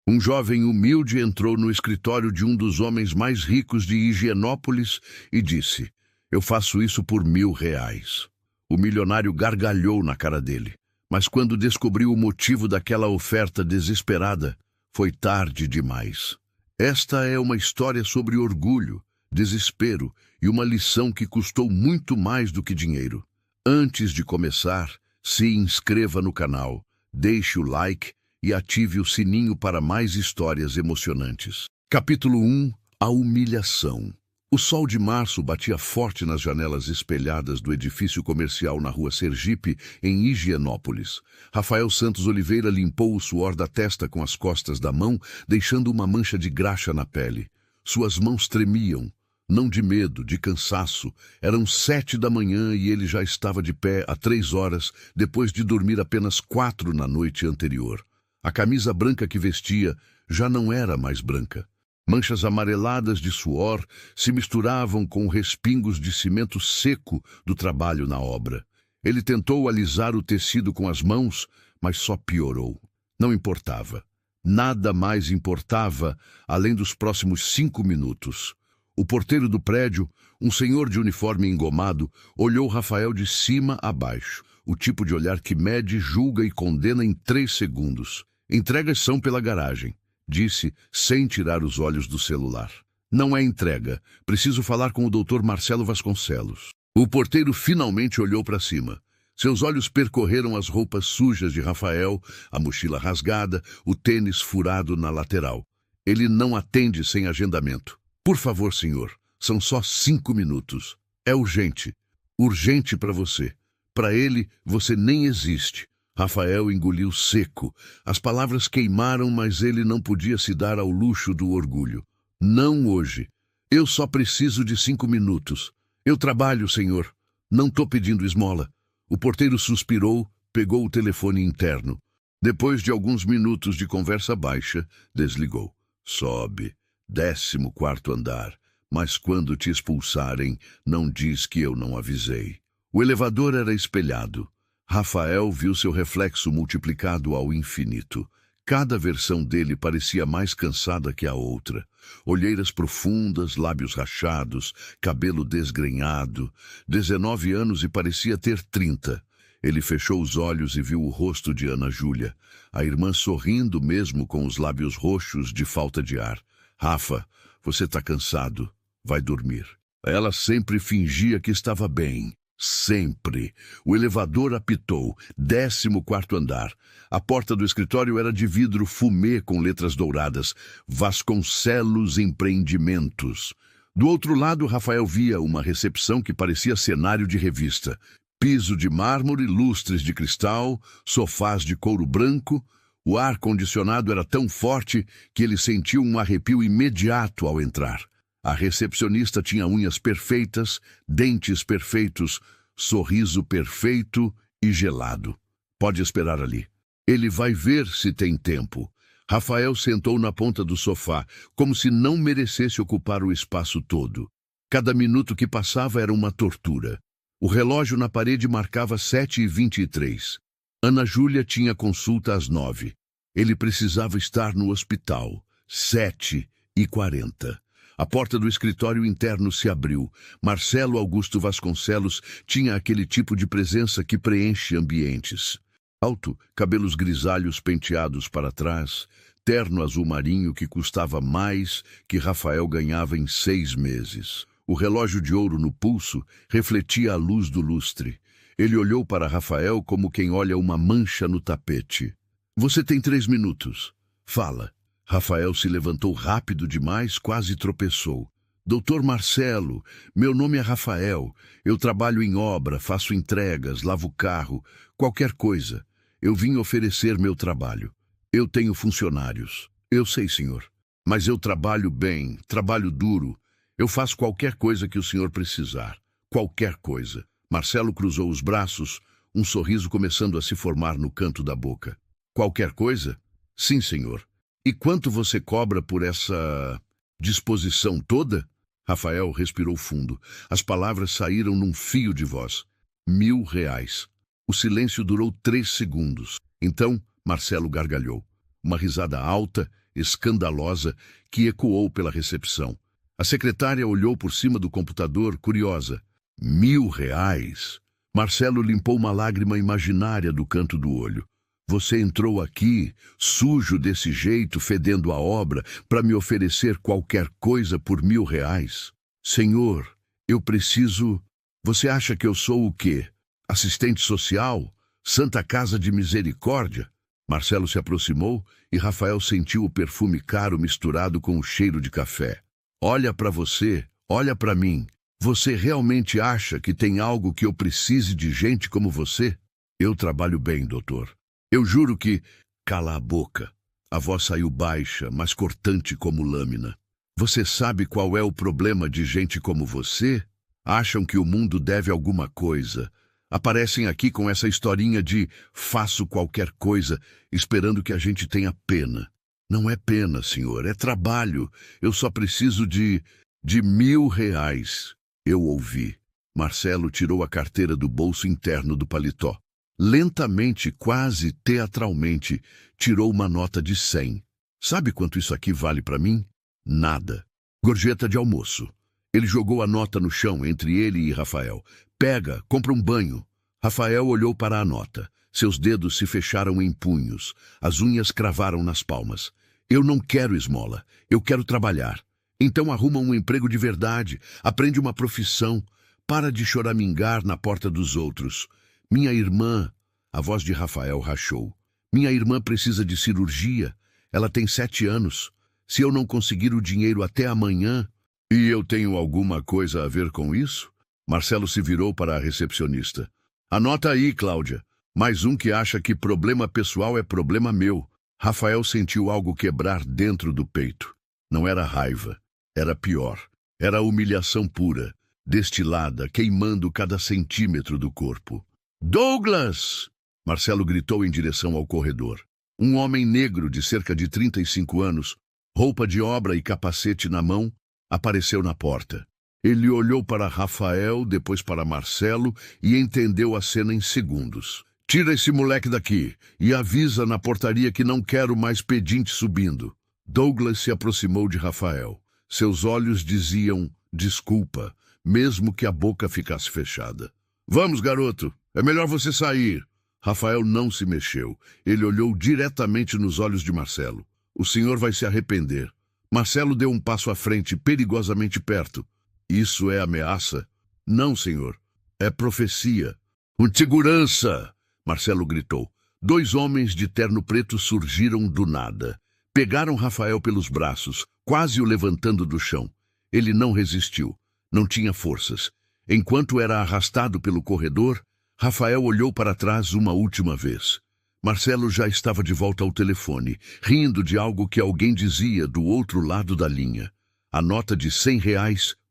Um jovem humilde entrou no escritório de um dos homens mais ricos de Higienópolis e disse: "Eu faço isso por R$ 1.000. O milionário gargalhou na cara dele, mas quando descobriu o motivo daquela oferta desesperada, foi tarde demais. Esta é uma história sobre orgulho, desespero e uma lição que custou muito mais do que dinheiro. Antes de começar, se inscreva no canal, deixe o like e ative o sininho para mais histórias emocionantes. Capítulo 1. A humilhação. O sol de março batia forte nas janelas espelhadas do edifício comercial na rua Sergipe, em Higienópolis. Rafael Santos Oliveira limpou o suor da testa com as costas da mão, deixando uma mancha de graxa na pele. Suas mãos tremiam, não de medo, de cansaço. Eram 7 da manhã e ele já estava de pé há 3 horas, depois de dormir apenas 4 na noite anterior. A camisa branca que vestia já não era mais branca. Manchas amareladas de suor se misturavam com respingos de cimento seco do trabalho na obra. Ele tentou alisar o tecido com as mãos, mas só piorou. Não importava. Nada mais importava além dos próximos 5 minutos. O porteiro do prédio, um senhor de uniforme engomado, olhou Rafael de cima a baixo. O tipo de olhar que mede, julga e condena em 3 segundos. "Entregas são pela garagem", disse, sem tirar os olhos do celular. "Não é entrega. Preciso falar com o Dr. Marcelo Vasconcelos." O porteiro finalmente olhou para cima. Seus olhos percorreram as roupas sujas de Rafael, a mochila rasgada, o tênis furado na lateral. "Ele não atende sem agendamento. Por favor, senhor, são só 5 minutos. É urgente. Urgente para você. Para ele, você nem existe." Rafael engoliu seco. As palavras queimaram, mas ele não podia se dar ao luxo do orgulho. "Não hoje. Eu só preciso de 5 minutos. Eu trabalho, senhor. Não tô pedindo esmola." O porteiro suspirou, pegou o telefone interno. Depois de alguns minutos de conversa baixa, desligou. "Sobe. 14º andar. Mas quando te expulsarem, não diz que eu não avisei." O elevador era espelhado. Rafael viu seu reflexo multiplicado ao infinito. Cada versão dele parecia mais cansada que a outra. Olheiras profundas, lábios rachados, cabelo desgrenhado. 19 anos e parecia ter 30. Ele fechou os olhos e viu o rosto de Ana Júlia, a irmã sorrindo mesmo com os lábios roxos de falta de ar. "Rafa, você tá cansado. Vai dormir." Ela sempre fingia que estava bem. Sempre. O elevador apitou. 14º andar. A porta do escritório era de vidro fumê com letras douradas. Vasconcelos Empreendimentos. Do outro lado, Rafael via uma recepção que parecia cenário de revista. Piso de mármore, lustres de cristal, sofás de couro branco. O ar-condicionado era tão forte que ele sentiu um arrepio imediato ao entrar. A recepcionista tinha unhas perfeitas, dentes perfeitos, sorriso perfeito e gelado. "Pode esperar ali. Ele vai ver se tem tempo." Rafael sentou na ponta do sofá, como se não merecesse ocupar o espaço todo. Cada minuto que passava era uma tortura. O relógio na parede marcava 7h23. Ana Júlia tinha consulta às 9. Ele precisava estar no hospital. 7h40. A porta do escritório interno se abriu. Marcelo Augusto Vasconcelos tinha aquele tipo de presença que preenche ambientes. Alto, cabelos grisalhos penteados para trás, terno azul marinho que custava mais que Rafael ganhava em 6 meses. O relógio de ouro no pulso refletia a luz do lustre. Ele olhou para Rafael como quem olha uma mancha no tapete. "Você tem 3 minutos. Fala." Rafael se levantou rápido demais, quase tropeçou. "Doutor Marcelo, meu nome é Rafael. Eu trabalho em obra, faço entregas, lavo carro, qualquer coisa. Eu vim oferecer meu trabalho. Eu tenho funcionários." "Eu sei, senhor. Mas eu trabalho bem, trabalho duro. Eu faço qualquer coisa que o senhor precisar. Qualquer coisa." Marcelo cruzou os braços, um sorriso começando a se formar no canto da boca. "Qualquer coisa?" "Sim, senhor." "E quanto você cobra por essa disposição toda?" Rafael respirou fundo. As palavras saíram num fio de voz. R$ 1.000. O silêncio durou 3 segundos. Então, Marcelo gargalhou. Uma risada alta escandalosa que ecoou pela recepção. A secretária olhou por cima do computador, curiosa. R$ 1.000? Marcelo limpou uma lágrima imaginária do canto do olho. Você entrou aqui, sujo desse jeito, fedendo a obra, para me oferecer qualquer coisa por R$ 1.000? Senhor, eu preciso... Você acha que eu sou o quê? Assistente social? Santa Casa de Misericórdia? Marcelo se aproximou e Rafael sentiu o perfume caro misturado com o cheiro de café. Olha para você, olha para mim. Você realmente acha que tem algo que eu precise de gente como você? Eu trabalho bem, doutor. Eu juro que... Cala a boca. A voz saiu baixa, mas cortante como lâmina. Você sabe qual é o problema de gente como você? Acham que o mundo deve alguma coisa. Aparecem aqui com essa historinha de faço qualquer coisa, esperando que a gente tenha pena. Não é pena, senhor, é trabalho. Eu só preciso de R$ 1.000. Eu ouvi. Marcelo tirou a carteira do bolso interno do paletó. Lentamente, quase teatralmente, tirou uma nota de 100. Sabe quanto isso aqui vale para mim? Nada. Gorjeta de almoço. Ele jogou a nota no chão entre ele e Rafael. Pega, compra um banho. Rafael olhou para a nota. Seus dedos se fecharam em punhos. As unhas cravaram nas palmas. Eu não quero esmola. Eu quero trabalhar. Então arruma um emprego de verdade. Aprende uma profissão. Para de choramingar na porta dos outros. Minha irmã... A voz de Rafael rachou. Minha irmã precisa de cirurgia. Ela tem 7 anos. Se eu não conseguir o dinheiro até amanhã... E eu tenho alguma coisa a ver com isso? Marcelo se virou para a recepcionista. Anota aí, Cláudia. Mais um que acha que problema pessoal é problema meu. Rafael sentiu algo quebrar dentro do peito. Não era raiva. Era pior. Era humilhação pura, destilada, queimando cada centímetro do corpo. Douglas! Marcelo gritou em direção ao corredor. Um homem negro de cerca de 35 anos, roupa de obra e capacete na mão, apareceu na porta. Ele olhou para Rafael, depois para Marcelo e entendeu a cena em segundos. Tira esse moleque daqui e avisa na portaria que não quero mais pedinte subindo. Douglas se aproximou de Rafael. Seus olhos diziam desculpa, mesmo que a boca ficasse fechada. Vamos, garoto, é melhor você sair. Rafael não se mexeu. Ele olhou diretamente nos olhos de Marcelo. O senhor vai se arrepender. Marcelo deu um passo à frente, perigosamente perto. Isso é ameaça? Não, senhor. É profecia. Um segurança! Marcelo gritou. 2 homens de terno preto surgiram do nada. Pegaram Rafael pelos braços, quase o levantando do chão. Ele não resistiu. Não tinha forças. Enquanto era arrastado pelo corredor, Rafael olhou para trás uma última vez. Marcelo já estava de volta ao telefone, rindo de algo que alguém dizia do outro lado da linha. A nota de R$ 100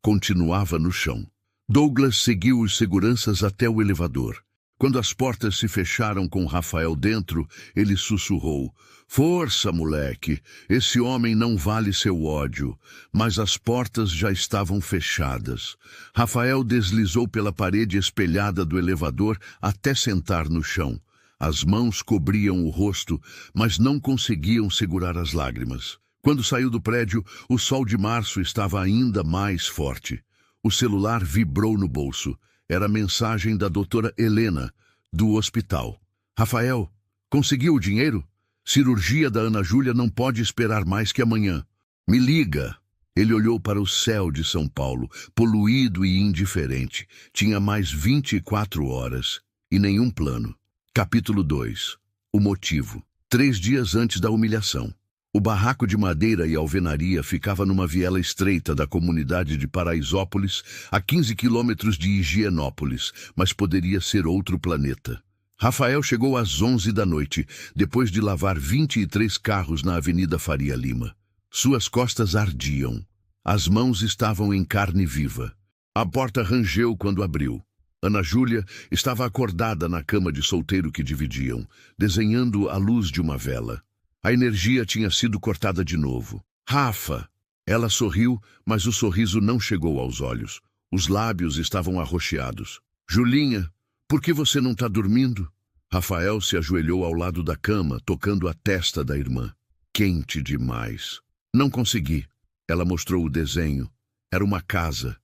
continuava no chão. Douglas seguiu os seguranças até o elevador. Quando as portas se fecharam com Rafael dentro, ele sussurrou. Força, moleque, esse homem não vale seu ódio. Mas as portas já estavam fechadas. Rafael deslizou pela parede espelhada do elevador até sentar no chão. As mãos cobriam o rosto, mas não conseguiam segurar as lágrimas. Quando saiu do prédio, o sol de março estava ainda mais forte. O celular vibrou no bolso. Era a mensagem da doutora Helena, do hospital. Rafael, conseguiu o dinheiro? Cirurgia da Ana Júlia não pode esperar mais que amanhã. Me liga. Ele olhou para o céu de São Paulo, poluído e indiferente. Tinha mais 24 horas e nenhum plano. Capítulo 2. O motivo. 3 dias antes da humilhação. O barraco de madeira e alvenaria ficava numa viela estreita da comunidade de Paraisópolis, a 15 quilômetros de Higienópolis, mas poderia ser outro planeta. Rafael chegou às 11 da noite, depois de lavar 23 carros na Avenida Faria Lima. Suas costas ardiam. As mãos estavam em carne viva. A porta rangeu quando abriu. Ana Júlia estava acordada na cama de solteiro que dividiam, desenhando a luz de uma vela. A energia tinha sido cortada de novo. Rafa! Ela sorriu, mas o sorriso não chegou aos olhos. Os lábios estavam arroxeados. Julinha, por que você não está dormindo? Rafael se ajoelhou ao lado da cama, tocando a testa da irmã. quente demais. Não consegui. Ela mostrou o desenho. Era uma casa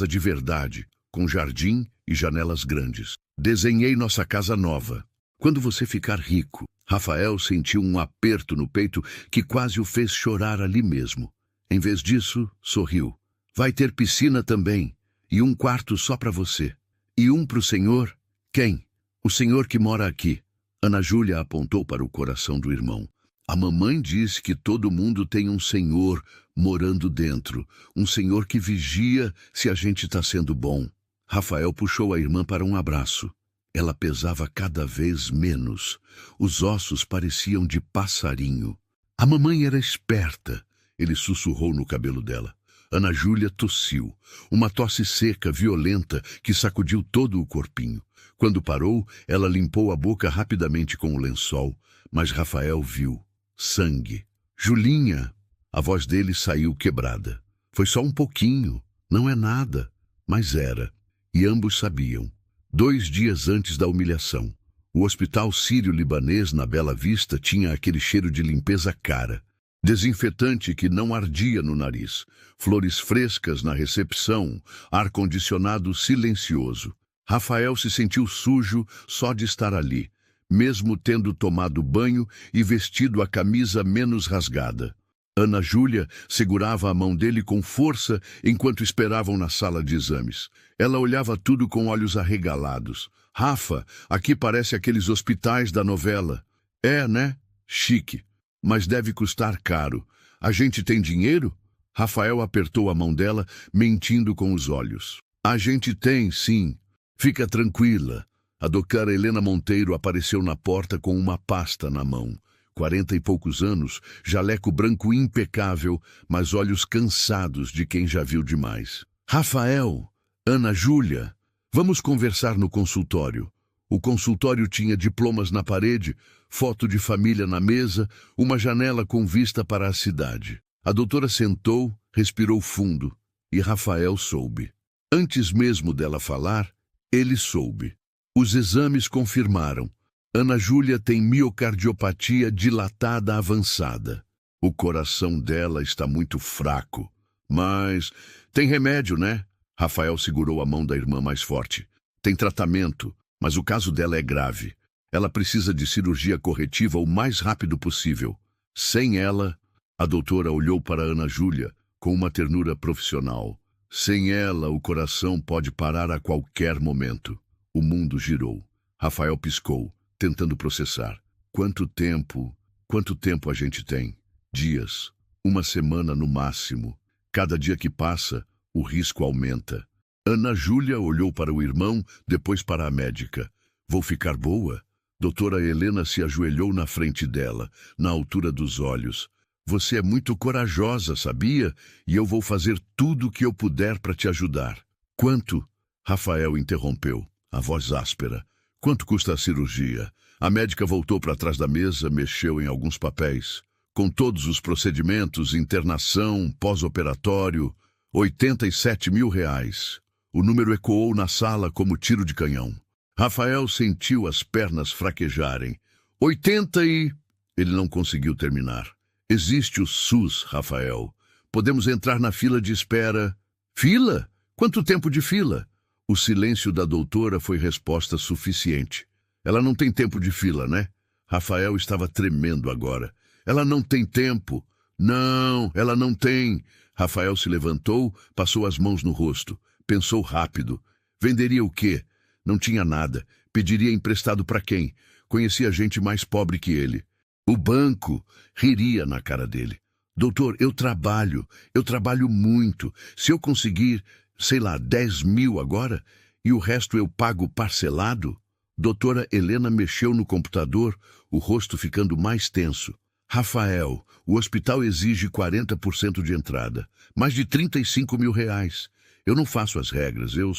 de verdade, com jardim e janelas grandes. Desenhei nossa casa nova. Quando você ficar rico. Rafael sentiu um aperto no peito que quase o fez chorar ali mesmo. Em vez disso, sorriu. Vai ter piscina também, e um quarto só para você. E um para o senhor? Quem? O senhor que mora aqui. Ana Júlia apontou para o coração do irmão. A mamãe diz que todo mundo tem um senhor morando dentro, um senhor que vigia se a gente está sendo bom. Rafael puxou a irmã para um abraço. Ela pesava cada vez menos. Os ossos pareciam de passarinho. A mamãe era esperta. Ele sussurrou no cabelo dela. Ana Júlia tossiu. Uma tosse seca, violenta, que sacudiu todo o corpinho. Quando parou, ela limpou a boca rapidamente com o lençol. Mas Rafael viu. Sangue. Julinha! A voz dele saiu quebrada. Foi só um pouquinho. Não é nada. Mas era. E ambos sabiam. 2 dias antes da humilhação, o hospital sírio-libanês na Bela Vista tinha aquele cheiro de limpeza cara, desinfetante que não ardia no nariz, flores frescas na recepção, ar-condicionado silencioso. Rafael se sentiu sujo só de estar ali, mesmo tendo tomado banho e vestido a camisa menos rasgada. Ana Júlia segurava a mão dele com força enquanto esperavam na sala de exames. Ela olhava tudo com olhos arregalados. Rafa, aqui parece aqueles hospitais da novela. É, né? Chique. Mas deve custar caro. A gente tem dinheiro? Rafael apertou a mão dela, mentindo com os olhos. A gente tem, sim. Fica tranquila. A doutora Helena Monteiro apareceu na porta com uma pasta na mão. 40 e poucos anos, jaleco branco impecável, mas olhos cansados de quem já viu demais. Rafael, Ana Júlia, vamos conversar no consultório. O consultório tinha diplomas na parede, foto de família na mesa, uma janela com vista para a cidade. A doutora sentou, respirou fundo, e Rafael soube. Antes mesmo dela falar, ele soube. Os exames confirmaram. Ana Júlia tem miocardiopatia dilatada avançada. O coração dela está muito fraco. Mas tem remédio, né? Rafael segurou a mão da irmã mais forte. Tem tratamento, mas o caso dela é grave. Ela precisa de cirurgia corretiva o mais rápido possível. Sem ela, a doutora olhou para Ana Júlia com uma ternura profissional. Sem ela, o coração pode parar a qualquer momento. O mundo girou. Rafael piscou, tentando processar. Quanto tempo a gente tem? Dias, 1 semana no máximo. Cada dia que passa, o risco aumenta. Ana Júlia olhou para o irmão, depois para a médica. Vou ficar boa? Doutora Helena se ajoelhou na frente dela, na altura dos olhos. Você é muito corajosa, sabia? E eu vou fazer tudo o que eu puder para te ajudar. Quanto? Rafael interrompeu, a voz áspera. Quanto custa a cirurgia? A médica voltou para trás da mesa, mexeu em alguns papéis. Com todos os procedimentos, internação, pós-operatório, R$ 87.000. O número ecoou na sala como tiro de canhão. Rafael sentiu as pernas fraquejarem. 80 e... Ele não conseguiu terminar. Existe o SUS, Rafael. Podemos entrar na fila de espera. Fila? Quanto tempo de fila? O silêncio da doutora foi resposta suficiente. Ela não tem tempo de fila, né? Rafael estava tremendo agora. Ela não tem tempo. Não, ela não tem. Rafael se levantou, passou as mãos no rosto. Pensou rápido. Venderia o quê? Não tinha nada. Pediria emprestado para quem? Conhecia gente mais pobre que ele. O banco riria na cara dele. Doutor, eu trabalho muito. Se eu conseguir, sei lá, 10.000 agora, e o resto eu pago parcelado? Doutora Helena mexeu no computador, o rosto ficando mais tenso. Rafael, o hospital exige 40% de entrada. Mais de R$ 35.000. Eu não faço as regras, eu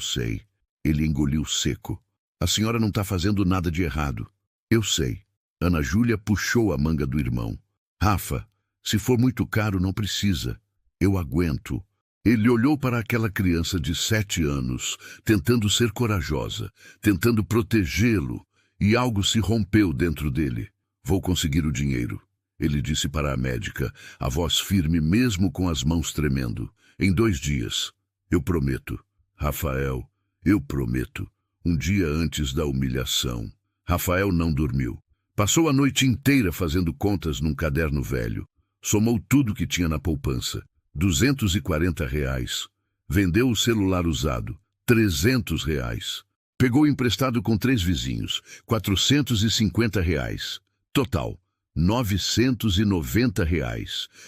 sei. Ele engoliu seco. A senhora não está fazendo nada de errado. Eu sei. Ana Júlia puxou a manga do irmão. Rafa, se for muito caro, não precisa. Eu aguento. Ele olhou para aquela criança de 7 anos, tentando ser corajosa, tentando protegê-lo, e algo se rompeu dentro dele. Vou conseguir o dinheiro. ele disse para a médica, a voz firme mesmo com as mãos tremendo. Em 2 dias. Eu prometo. Rafael, eu prometo. Um dia antes da humilhação. Rafael não dormiu. Passou a noite inteira fazendo contas num caderno velho. Somou tudo que tinha na poupança. R$ 240. Vendeu o celular usado. R$ 300. Pegou emprestado com 3 vizinhos. R$ 450. Total, R$ 990.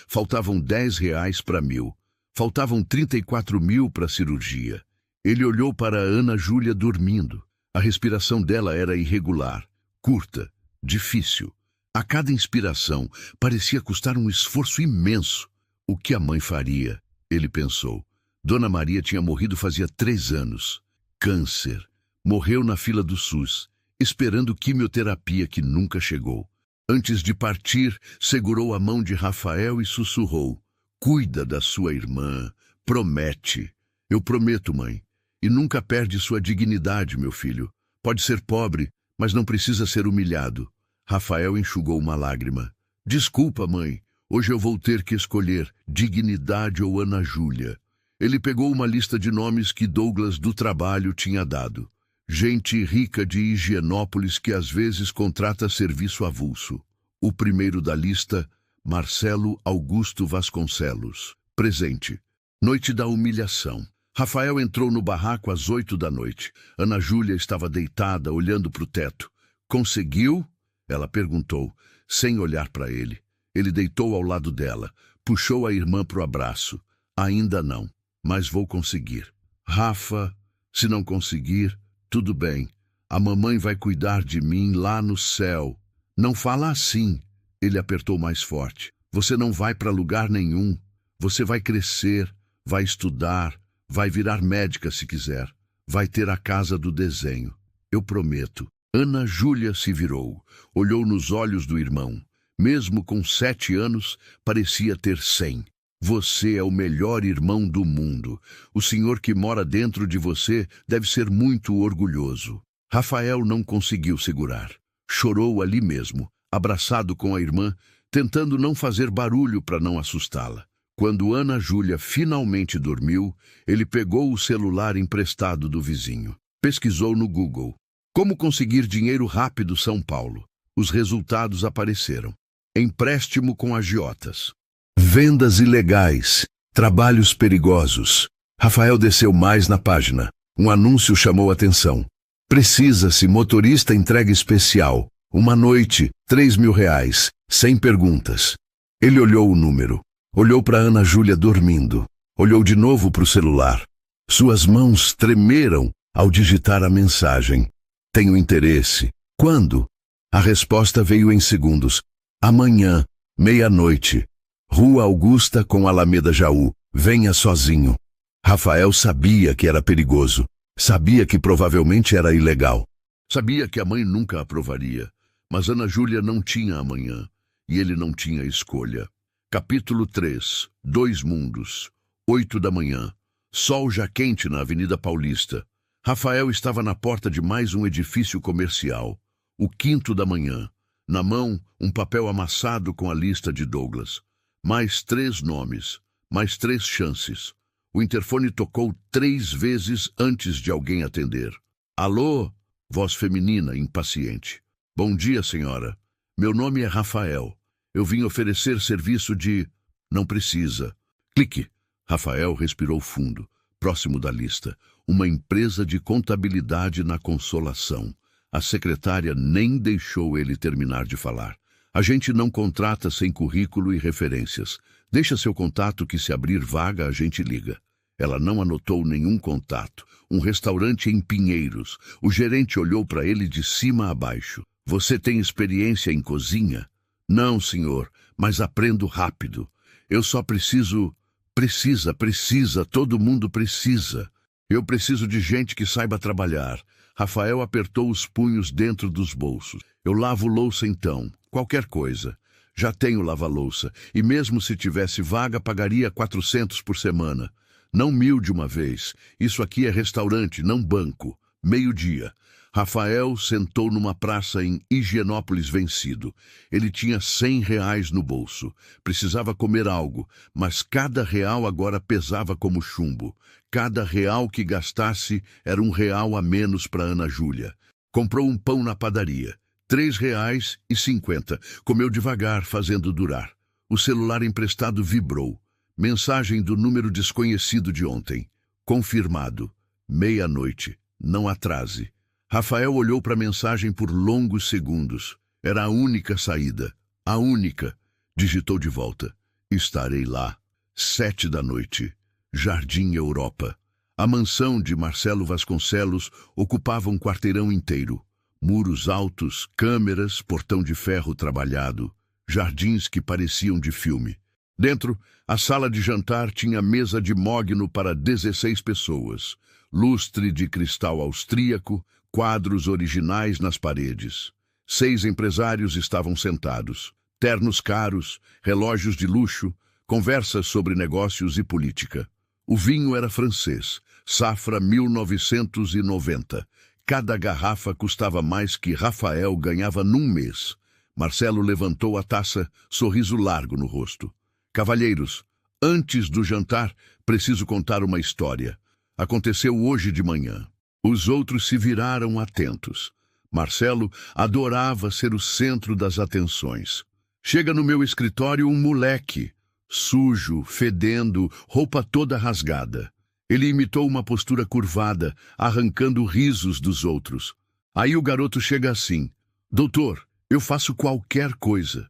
Faltavam R$ 10 para 1.000. Faltavam 34.000 para a cirurgia. Ele olhou para a Ana Júlia dormindo. A respiração dela era irregular, curta, difícil. A cada inspiração parecia custar um esforço imenso. O que a mãe faria? Ele pensou. Dona Maria tinha morrido fazia 3 anos. Câncer. Morreu na fila do SUS, esperando quimioterapia que nunca chegou. Antes de partir, segurou a mão de Rafael e sussurrou. Cuida da sua irmã. Promete. Eu prometo, mãe. E nunca perde sua dignidade, meu filho. Pode ser pobre, mas não precisa ser humilhado. Rafael enxugou uma lágrima. Desculpa, mãe. Hoje eu vou ter que escolher dignidade ou Ana Júlia. Ele pegou uma lista de nomes que Douglas do trabalho tinha dado. Gente rica de Higienópolis que às vezes contrata serviço avulso. O primeiro da lista, Marcelo Augusto Vasconcelos. Presente. Noite da humilhação. Rafael entrou no barraco às 8 da noite. Ana Júlia estava deitada, olhando para o teto. Conseguiu? Ela perguntou, sem olhar para ele. Ele deitou ao lado dela, puxou a irmã para o abraço. Ainda não, mas vou conseguir. Rafa, se não conseguir, tudo bem. A mamãe vai cuidar de mim lá no céu. Não fala assim. Ele apertou mais forte. Você não vai para lugar nenhum. Você vai crescer, vai estudar, vai virar médica se quiser. Vai ter a casa do desenho. Eu prometo. Ana Júlia se virou, olhou nos olhos do irmão. Mesmo com 7 anos, parecia ter 100. Você é o melhor irmão do mundo. O senhor que mora dentro de você deve ser muito orgulhoso. Rafael não conseguiu segurar. Chorou ali mesmo, abraçado com a irmã, tentando não fazer barulho para não assustá-la. Quando Ana Júlia finalmente dormiu, ele pegou o celular emprestado do vizinho. Pesquisou no Google. Como conseguir dinheiro rápido São Paulo? Os resultados apareceram. Empréstimo com agiotas. Vendas ilegais. Trabalhos perigosos. Rafael desceu mais na página. Um anúncio chamou atenção. Precisa-se motorista entrega especial. Uma noite, R$ 3.000, sem perguntas. Ele olhou o número. Olhou para Ana Júlia dormindo. Olhou de novo para o celular. Suas mãos tremeram ao digitar a mensagem. Tenho interesse. Quando? A resposta veio em segundos. Amanhã, 00:30. Rua Augusta com Alameda Jaú. Venha sozinho. Rafael sabia que era perigoso. Sabia que provavelmente era ilegal. Sabia que a mãe nunca aprovaria. Mas Ana Júlia não tinha amanhã. E ele não tinha escolha. Capítulo 3. 2 mundos. 8 da manhã. Sol já quente na Avenida Paulista. Rafael estava na porta de mais um edifício comercial. O 5º da manhã. Na mão, um papel amassado com a lista de Douglas. Mais 3 nomes. Mais 3 chances. O interfone tocou 3 vezes antes de alguém atender. Alô? Voz feminina, impaciente. Bom dia, senhora. Meu nome é Rafael. Eu vim oferecer serviço de... Não precisa. Clique. Rafael respirou fundo. Próximo da lista. Uma empresa de contabilidade na Consolação. A secretária nem deixou ele terminar de falar. A gente não contrata sem currículo e referências. Deixa seu contato que se abrir vaga a gente liga. Ela não anotou nenhum contato. Um restaurante em Pinheiros. O gerente olhou para ele de cima a baixo. Você tem experiência em cozinha? Não, senhor, mas aprendo rápido. Eu só preciso... Precisa, todo mundo precisa. Eu preciso de gente que saiba trabalhar. Rafael apertou os punhos dentro dos bolsos. Eu lavo louça então, qualquer coisa. Já tenho lava-louça, e mesmo se tivesse vaga, pagaria 400 por semana. Não 1.000 de uma vez. Isso aqui é restaurante, não banco. 12:00. Rafael sentou numa praça em Higienópolis vencido. Ele tinha R$ 100 no bolso. Precisava comer algo, mas cada real agora pesava como chumbo. Cada real que gastasse era R$ 1 a menos para Ana Júlia. Comprou um pão na padaria. R$ 3,50. Comeu devagar, fazendo durar. O celular emprestado vibrou. Mensagem do número desconhecido de ontem. Confirmado. 00:30. Não atrase. Rafael olhou para a mensagem por longos segundos. Era a única saída. A única. Digitou de volta. Estarei lá. 19h. Jardim Europa. A mansão de Marcelo Vasconcelos ocupava um quarteirão inteiro. Muros altos, câmeras, portão de ferro trabalhado. Jardins que pareciam de filme. Dentro, a sala de jantar tinha mesa de mogno para 16 pessoas. Lustre de cristal austríaco, quadros originais nas paredes. 6 empresários estavam sentados. Ternos caros, relógios de luxo, conversas sobre negócios e política. O vinho era francês, safra 1990. Cada garrafa custava mais que Rafael ganhava num mês. Marcelo levantou a taça, sorriso largo no rosto. Cavalheiros, antes do jantar, preciso contar uma história. Aconteceu hoje de manhã. Os outros se viraram atentos. Marcelo adorava ser o centro das atenções. Chega no meu escritório um moleque, sujo, fedendo, roupa toda rasgada. Ele imitou uma postura curvada, arrancando risos dos outros. Aí o garoto chega assim: doutor, eu faço qualquer coisa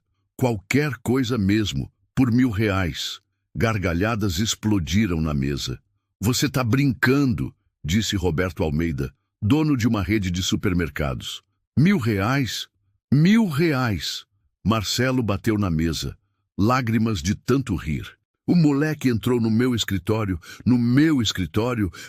mesmo, por R$ 1.000. Gargalhadas explodiram na mesa. Você tá brincando, disse Roberto Almeida, dono de uma rede de supermercados. R$ 1.000? R$ 1.000! Marcelo bateu na mesa, lágrimas de tanto rir. O moleque entrou no meu escritório,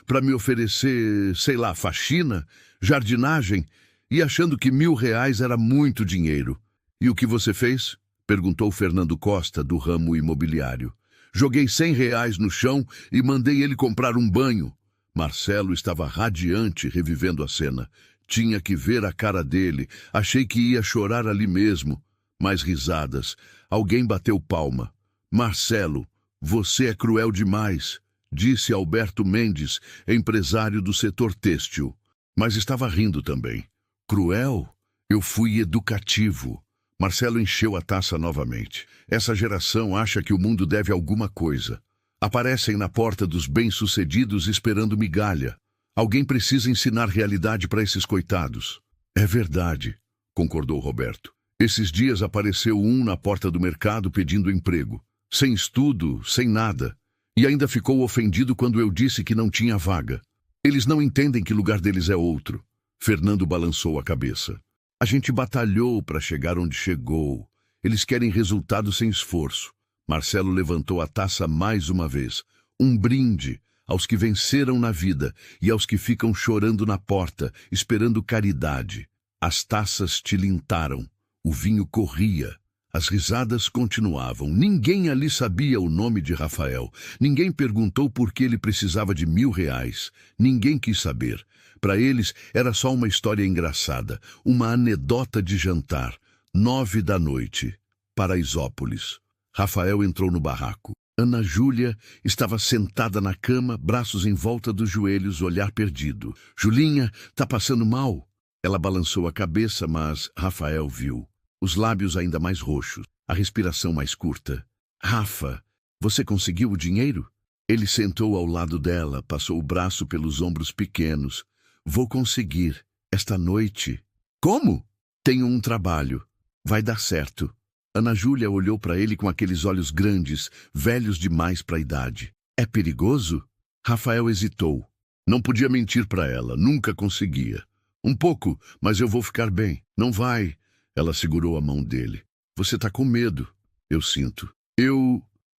para me oferecer, sei lá, faxina, jardinagem, e achando que R$ 1.000 era muito dinheiro. E o que você fez? Perguntou Fernando Costa, do ramo imobiliário. Joguei R$ 100 no chão e mandei ele comprar um banho. Marcelo estava radiante, revivendo a cena. Tinha que ver a cara dele. Achei que ia chorar ali mesmo. Mais risadas. Alguém bateu palma. Marcelo, você é cruel demais, disse Alberto Mendes, empresário do setor têxtil. Mas estava rindo também. Cruel? Eu fui educativo. Marcelo encheu a taça novamente. Essa geração acha que o mundo deve alguma coisa. Aparecem na porta dos bem-sucedidos esperando migalha. Alguém precisa ensinar realidade para esses coitados. É verdade, concordou Roberto. Esses dias apareceu um na porta do mercado pedindo emprego. Sem estudo, sem nada. E ainda ficou ofendido quando eu disse que não tinha vaga. Eles não entendem que o lugar deles é outro. Fernando balançou a cabeça. A gente batalhou para chegar onde chegou. Eles querem resultado sem esforço. Marcelo levantou a taça mais uma vez. Um brinde aos que venceram na vida e aos que ficam chorando na porta, esperando caridade. As taças tilintaram. O vinho corria. As risadas continuavam. Ninguém ali sabia o nome de Rafael. Ninguém perguntou por que ele precisava de R$ 1.000. Ninguém quis saber. Para eles, era só uma história engraçada, uma anedota de jantar. 21h, Paraisópolis. Rafael entrou no barraco. Ana Júlia estava sentada na cama, braços em volta dos joelhos, olhar perdido. Julinha, tá passando mal? Ela balançou a cabeça, mas Rafael viu. Os lábios ainda mais roxos, a respiração mais curta. Rafa, você conseguiu o dinheiro? Ele sentou ao lado dela, passou o braço pelos ombros pequenos. Vou conseguir, esta noite. Como? Tenho um trabalho. Vai dar certo. Ana Júlia olhou para ele com aqueles olhos grandes, velhos demais para a idade. É perigoso? Rafael hesitou. Não podia mentir para ela, nunca conseguia. Um pouco, mas eu vou ficar bem. Não vai. Ela segurou a mão dele. Você tá com medo. Eu sinto.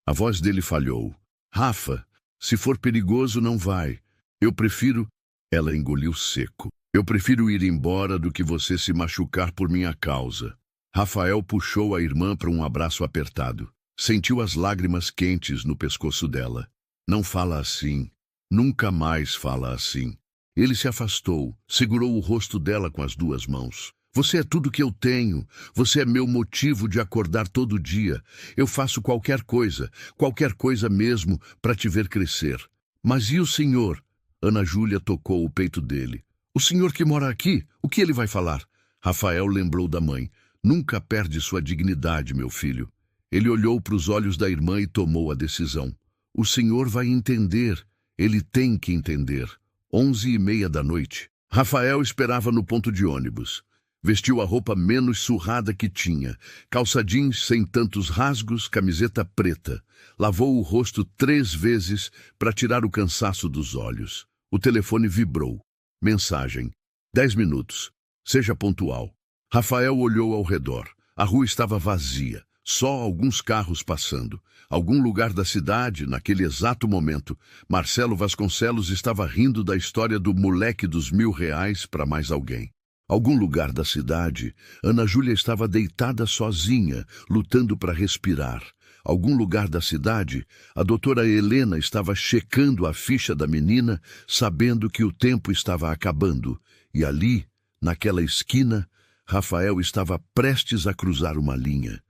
A voz dele falhou. Rafa, se for perigoso, não vai. Eu prefiro... Ela engoliu seco. Eu prefiro ir embora do que você se machucar por minha causa. Rafael puxou a irmã para um abraço apertado. Sentiu as lágrimas quentes no pescoço dela. Não fala assim. Nunca mais fala assim. Ele se afastou, segurou o rosto dela com as duas mãos. Você é tudo que eu tenho. Você é meu motivo de acordar todo dia. Eu faço qualquer coisa mesmo, para te ver crescer. Mas e o senhor? Ana Júlia tocou o peito dele. O senhor que mora aqui, o que ele vai falar? Rafael lembrou da mãe. Nunca perde sua dignidade, meu filho. Ele olhou para os olhos da irmã e tomou a decisão. O senhor vai entender. Ele tem que entender. 11h30 da noite. Rafael esperava no ponto de ônibus. Vestiu a roupa menos surrada que tinha. Calça jeans sem tantos rasgos, camiseta preta. Lavou o rosto 3 vezes para tirar o cansaço dos olhos. O telefone vibrou. Mensagem. 10 minutos. Seja pontual. Rafael olhou ao redor. A rua estava vazia. Só alguns carros passando. Algum lugar da cidade, naquele exato momento, Marcelo Vasconcelos estava rindo da história do moleque dos R$1.000 para mais alguém. Algum lugar da cidade, Ana Júlia estava deitada sozinha, lutando para respirar. Algum lugar da cidade, a doutora Helena estava checando a ficha da menina, sabendo que o tempo estava acabando. E ali, naquela esquina, Rafael estava prestes a cruzar uma linha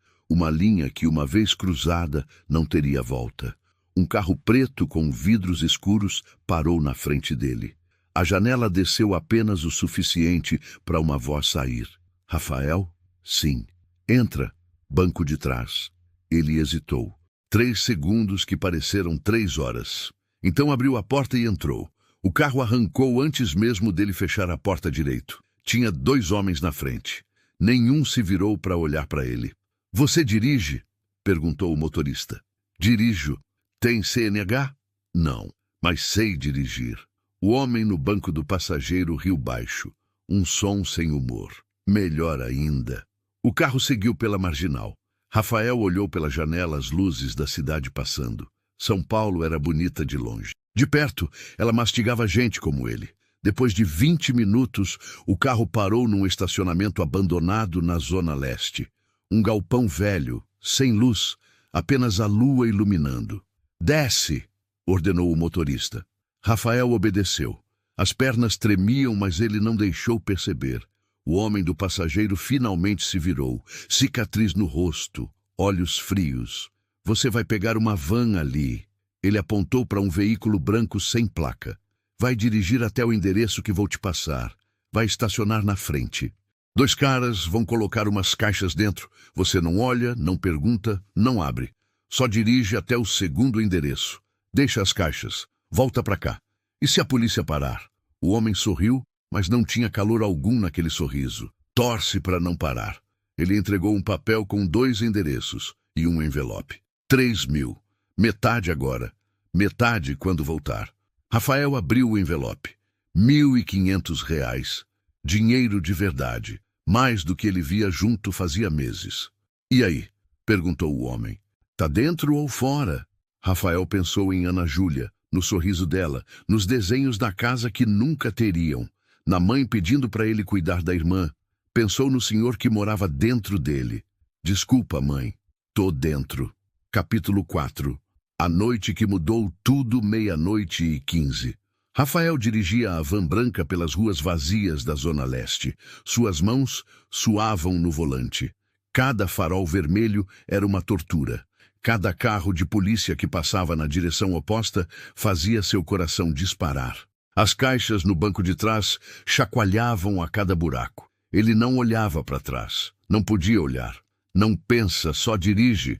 que, uma vez cruzada, não teria volta. Um carro preto com vidros escuros parou na frente dele. A janela desceu apenas o suficiente para uma voz sair. Rafael? Sim. Entra. Banco de trás. Ele hesitou. 3 segundos que pareceram 3 horas. Então abriu a porta e entrou. O carro arrancou antes mesmo dele fechar a porta direito. Tinha 2 homens na frente. Nenhum se virou para olhar para ele. Você dirige? Perguntou o motorista. Dirijo. Tem CNH? Não, mas sei dirigir. O homem no banco do passageiro riu baixo. Um som sem humor. Melhor ainda. O carro seguiu pela marginal. Rafael olhou pela janela as luzes da cidade passando. São Paulo era bonita de longe. De perto, ela mastigava gente como ele. Depois de 20 minutos, o carro parou num estacionamento abandonado na Zona Leste. Um galpão velho, sem luz, apenas a lua iluminando. Desce, ordenou o motorista. Rafael obedeceu. As pernas tremiam, mas ele não deixou perceber. O homem do passageiro finalmente se virou, cicatriz no rosto, olhos frios. Você vai pegar uma van ali. Ele apontou para um veículo branco sem placa. Vai dirigir até o endereço que vou te passar. Vai estacionar na frente. 2 caras vão colocar umas caixas dentro. Você não olha, não pergunta, não abre. Só dirige até o 2º endereço. Deixa as caixas. Volta para cá. E se a polícia parar? O homem sorriu, mas não tinha calor algum naquele sorriso. Torce para não parar. Ele entregou um papel com 2 endereços e um envelope. 3.000. Metade agora. Metade quando voltar. Rafael abriu o envelope. R$1.500. Dinheiro de verdade. Mais do que ele via junto fazia meses. E aí? Perguntou o homem. Tá dentro ou fora? Rafael pensou em Ana Júlia, no sorriso dela, nos desenhos da casa que nunca teriam, na mãe pedindo para ele cuidar da irmã. Pensou no senhor que morava dentro dele. Desculpa, mãe. Tô dentro. Capítulo 4. A noite que mudou tudo, 00:15. Rafael dirigia a van branca pelas ruas vazias da Zona Leste. Suas mãos suavam no volante. Cada farol vermelho era uma tortura. Cada carro de polícia que passava na direção oposta fazia seu coração disparar. As caixas no banco de trás chacoalhavam a cada buraco. Ele não olhava para trás. Não podia olhar. Não pensa, só dirige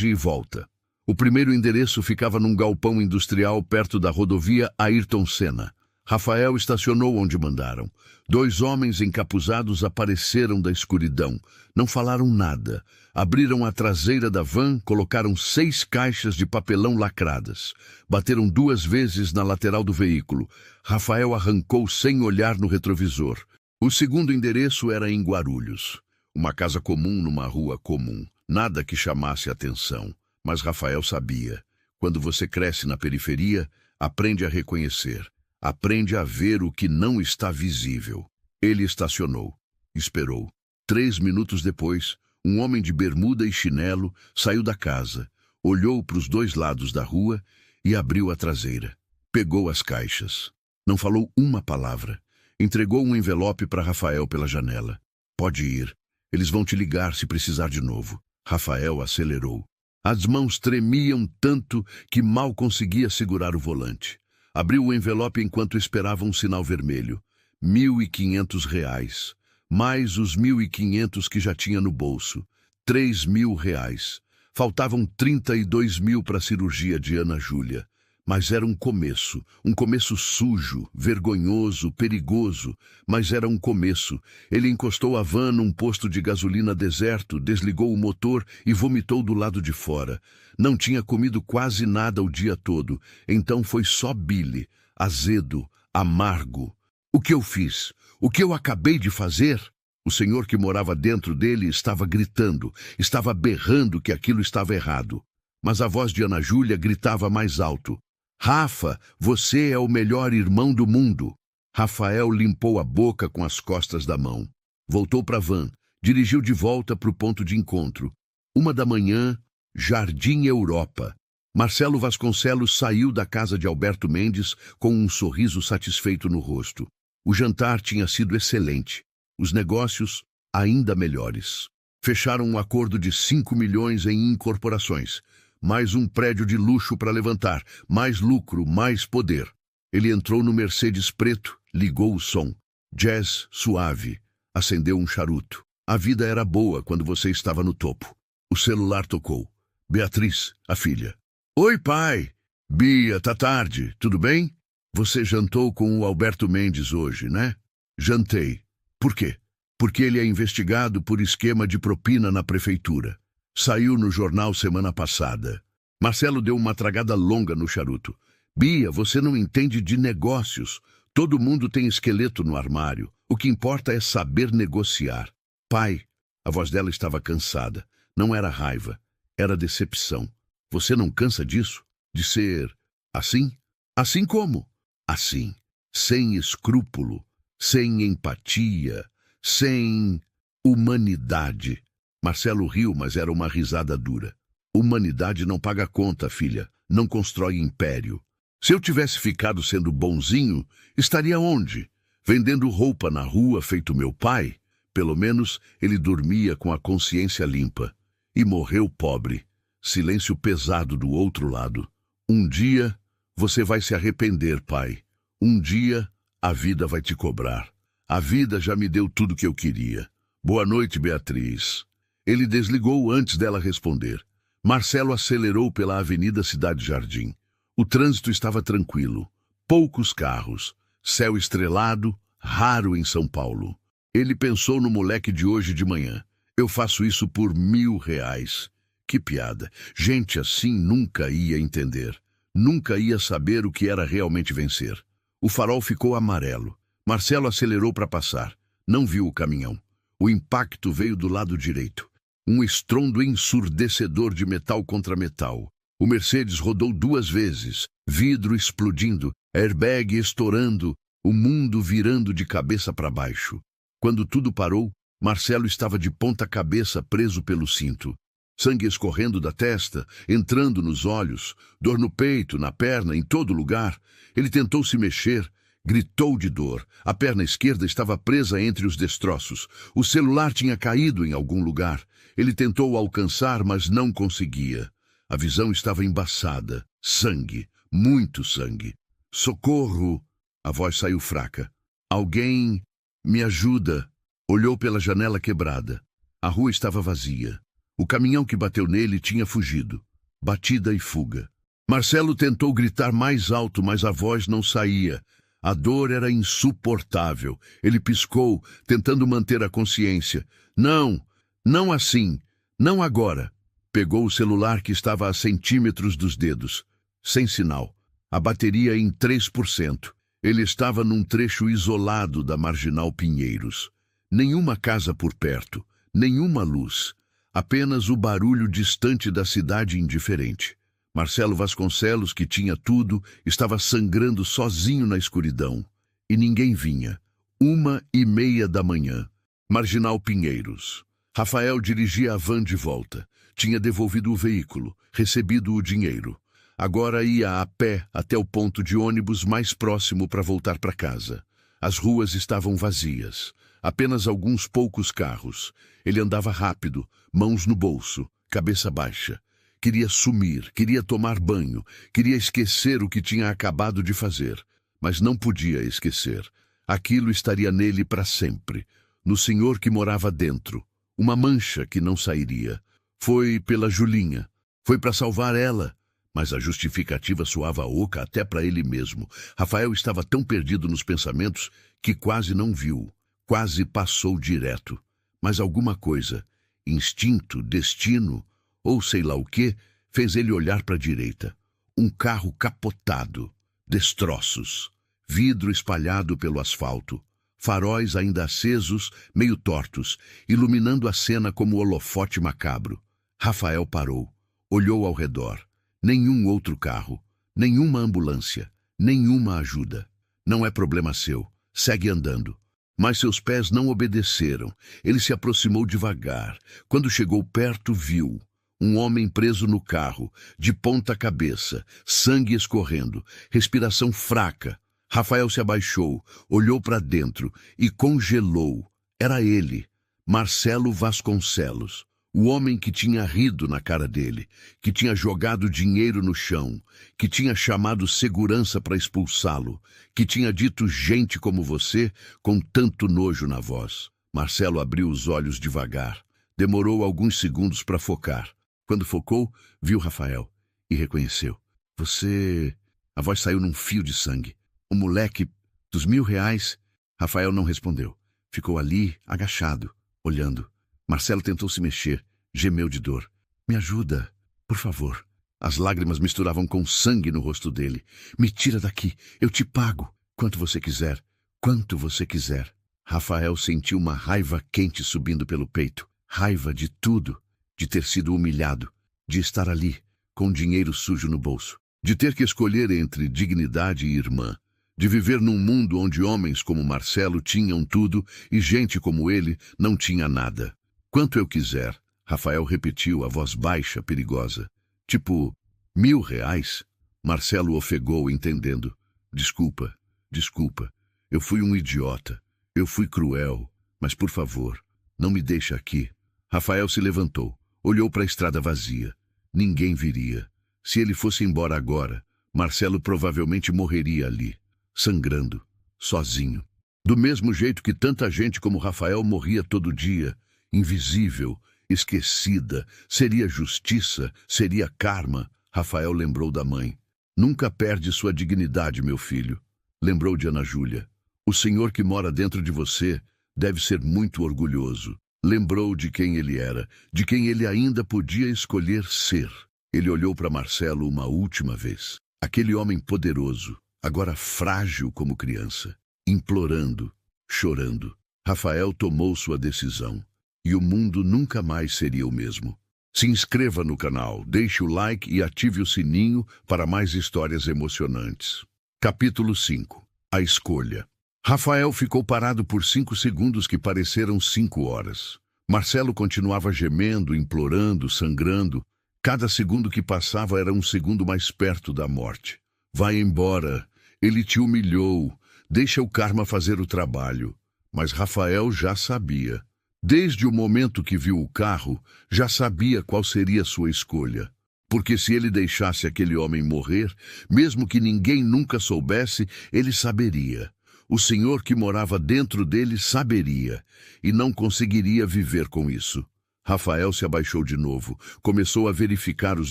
e volta. O primeiro endereço ficava num galpão industrial perto da rodovia Ayrton Senna. Rafael estacionou onde mandaram. 2 homens encapuzados apareceram da escuridão. Não falaram nada. Abriram a traseira da van, colocaram 6 caixas de papelão lacradas. Bateram 2 vezes na lateral do veículo. Rafael arrancou sem olhar no retrovisor. O 2º endereço era em Guarulhos. Uma casa comum numa rua comum. Nada que chamasse atenção. Mas Rafael sabia. Quando você cresce na periferia, aprende a reconhecer. Aprende a ver o que não está visível. Ele estacionou. Esperou. 3 minutos depois, um homem de bermuda e chinelo saiu da casa, olhou para os 2 lados da rua e abriu a traseira. Pegou as caixas. Não falou uma palavra. Entregou um envelope para Rafael pela janela. Pode ir. Eles vão te ligar se precisar de novo. Rafael acelerou. As mãos tremiam tanto que mal conseguia segurar o volante. Abriu o envelope enquanto esperava um sinal vermelho. R$ 1.500. Mais os 1.500 que já tinha no bolso. R$ 3.000. Faltavam 32.000 para a cirurgia de Ana Júlia. Mas era um começo sujo, vergonhoso, perigoso, mas era um começo. Ele encostou a van num posto de gasolina deserto, desligou o motor e vomitou do lado de fora. Não tinha comido quase nada o dia todo, então foi só bile, azedo, amargo. O que eu fiz? O que eu acabei de fazer? O senhor que morava dentro dele estava gritando, estava berrando que aquilo estava errado. Mas a voz de Ana Júlia gritava mais alto. Rafa, você é o melhor irmão do mundo. Rafael limpou a boca com as costas da mão. Voltou para a van, dirigiu de volta para o ponto de encontro. 1 da manhã, Jardim Europa. Marcelo Vasconcelos saiu da casa de Alberto Mendes com um sorriso satisfeito no rosto. O jantar tinha sido excelente. Os negócios, ainda melhores. Fecharam um acordo de 5 milhões em incorporações. Mais um prédio de luxo para levantar, mais lucro, mais poder. Ele entrou no Mercedes preto, ligou o som. Jazz suave. Acendeu um charuto. A vida era boa quando você estava no topo. O celular tocou. Beatriz, a filha. Oi, pai. Bia, tá tarde, tudo bem? Você jantou com o Alberto Mendes hoje, né? Jantei. Por quê? Porque ele é investigado por esquema de propina na prefeitura. Saiu no jornal semana passada. Marcelo deu uma tragada longa no charuto. Bia, você não entende de negócios. Todo mundo tem esqueleto no armário. O que importa é saber negociar. Pai, a voz dela estava cansada. Não era raiva, era decepção. Você não cansa disso? De ser assim? Assim como? Assim. Sem escrúpulo, sem empatia, sem humanidade. Marcelo riu, mas era uma risada dura. Humanidade não paga conta, filha. Não constrói império. Se eu tivesse ficado sendo bonzinho, estaria onde? Vendendo roupa na rua, feito meu pai? Pelo menos ele dormia com a consciência limpa. E morreu pobre. Silêncio pesado do outro lado. Um dia você vai se arrepender, pai. Um dia a vida vai te cobrar. A vida já me deu tudo que eu queria. Boa noite, Beatriz. Ele desligou antes dela responder. Marcelo acelerou pela Avenida Cidade Jardim. O trânsito estava tranquilo. Poucos carros. Céu estrelado, raro em São Paulo. Ele pensou no moleque de hoje de manhã. Eu faço isso por R$ 1.000. Que piada. Gente assim nunca ia entender. Nunca ia saber o que era realmente vencer. O farol ficou amarelo. Marcelo acelerou para passar. Não viu o caminhão. O impacto veio do lado direito. Um estrondo ensurdecedor de metal contra metal. O Mercedes rodou 2 vezes, vidro explodindo, airbag estourando, o mundo virando de cabeça para baixo. Quando tudo parou, Marcelo estava de ponta cabeça preso pelo cinto. Sangue escorrendo da testa, entrando nos olhos, dor no peito, na perna, em todo lugar. Ele tentou se mexer, gritou de dor. A perna esquerda estava presa entre os destroços. O celular tinha caído em algum lugar. Ele tentou alcançar, mas não conseguia. A visão estava embaçada. Sangue, muito sangue. Socorro! A voz saiu fraca. Alguém me ajuda. Olhou pela janela quebrada. A rua estava vazia. O caminhão que bateu nele tinha fugido. Batida e fuga. Marcelo tentou gritar mais alto, mas a voz não saía. A dor era insuportável. Ele piscou, tentando manter a consciência. Não, não assim, não agora. Pegou o celular que estava a centímetros dos dedos. Sem sinal. A bateria em 3%. Ele estava num trecho isolado da Marginal Pinheiros. Nenhuma casa por perto, nenhuma luz. Apenas o barulho distante da cidade indiferente. Marcelo Vasconcelos, que tinha tudo, estava sangrando sozinho na escuridão. E ninguém vinha. 1h30 da manhã. Marginal Pinheiros. Rafael dirigia a van de volta. Tinha devolvido o veículo, recebido o dinheiro. Agora ia a pé até o ponto de ônibus mais próximo para voltar para casa. As ruas estavam vazias. Apenas alguns poucos carros. Ele andava rápido, mãos no bolso, cabeça baixa. Queria sumir, queria tomar banho, queria esquecer o que tinha acabado de fazer. Mas não podia esquecer. Aquilo estaria nele para sempre. No senhor que morava dentro. Uma mancha que não sairia. Foi pela Julinha. Foi para salvar ela. Mas a justificativa soava oca até para ele mesmo. Rafael estava tão perdido nos pensamentos que quase não viu. Quase passou direto. Mas alguma coisa, instinto, destino, ou sei lá o que, fez ele olhar para a direita. Um carro capotado, destroços, vidro espalhado pelo asfalto, faróis ainda acesos, meio tortos, iluminando a cena como holofote macabro. Rafael parou, olhou ao redor. Nenhum outro carro, nenhuma ambulância, nenhuma ajuda. Não é problema seu, segue andando. Mas seus pés não obedeceram. Ele se aproximou devagar. Quando chegou perto, viu um homem preso no carro, de ponta cabeça, sangue escorrendo, respiração fraca. Rafael se abaixou, olhou para dentro e congelou. Era ele, Marcelo Vasconcelos. O homem que tinha rido na cara dele, que tinha jogado dinheiro no chão, que tinha chamado segurança para expulsá-lo, que tinha dito gente como você com tanto nojo na voz. Marcelo abriu os olhos devagar. Demorou alguns segundos para focar. Quando focou, viu Rafael e reconheceu. Você... A voz saiu num fio de sangue. O moleque dos R$1.000? Rafael não respondeu. Ficou ali, agachado, olhando. Marcelo tentou se mexer, gemeu de dor. Me ajuda, por favor. As lágrimas misturavam com sangue no rosto dele. Me tira daqui, eu te pago. Quanto você quiser, quanto você quiser. Rafael sentiu uma raiva quente subindo pelo peito. Raiva de tudo, de ter sido humilhado, de estar ali, com dinheiro sujo no bolso. De ter que escolher entre dignidade e irmã. De viver num mundo onde homens como Marcelo tinham tudo e gente como ele não tinha nada. Quanto eu quiser, Rafael repetiu, a voz baixa, perigosa. Tipo, R$1.000? Marcelo ofegou, entendendo. Desculpa, desculpa. Eu fui um idiota. Eu fui cruel. Mas, por favor, não me deixe aqui. Rafael se levantou, olhou para a estrada vazia. Ninguém viria. Se ele fosse embora agora, Marcelo provavelmente morreria ali, sangrando, sozinho. Do mesmo jeito que tanta gente como Rafael morria todo dia, invisível, esquecida. Seria justiça, seria karma. Rafael lembrou da mãe. Nunca perde sua dignidade, meu filho. Lembrou de Ana Júlia. O senhor que mora dentro de você deve ser muito orgulhoso. Lembrou de quem ele era, de quem ele ainda podia escolher ser. Ele olhou para Marcelo uma última vez. Aquele homem poderoso, agora frágil como criança, implorando, chorando. Rafael tomou sua decisão. E o mundo nunca mais seria o mesmo. Se inscreva no canal, deixe o like e ative o sininho para mais histórias emocionantes. Capítulo 5. A escolha. Rafael ficou parado por 5 segundos que pareceram 5 horas. Marcelo continuava gemendo, implorando, sangrando. Cada segundo que passava era um segundo mais perto da morte. Vai embora. Ele te humilhou. Deixa o karma fazer o trabalho. Mas Rafael já sabia. Desde o momento que viu o carro, já sabia qual seria sua escolha. Porque se ele deixasse aquele homem morrer, mesmo que ninguém nunca soubesse, ele saberia. O senhor que morava dentro dele saberia, e não conseguiria viver com isso. Rafael se abaixou de novo, começou a verificar os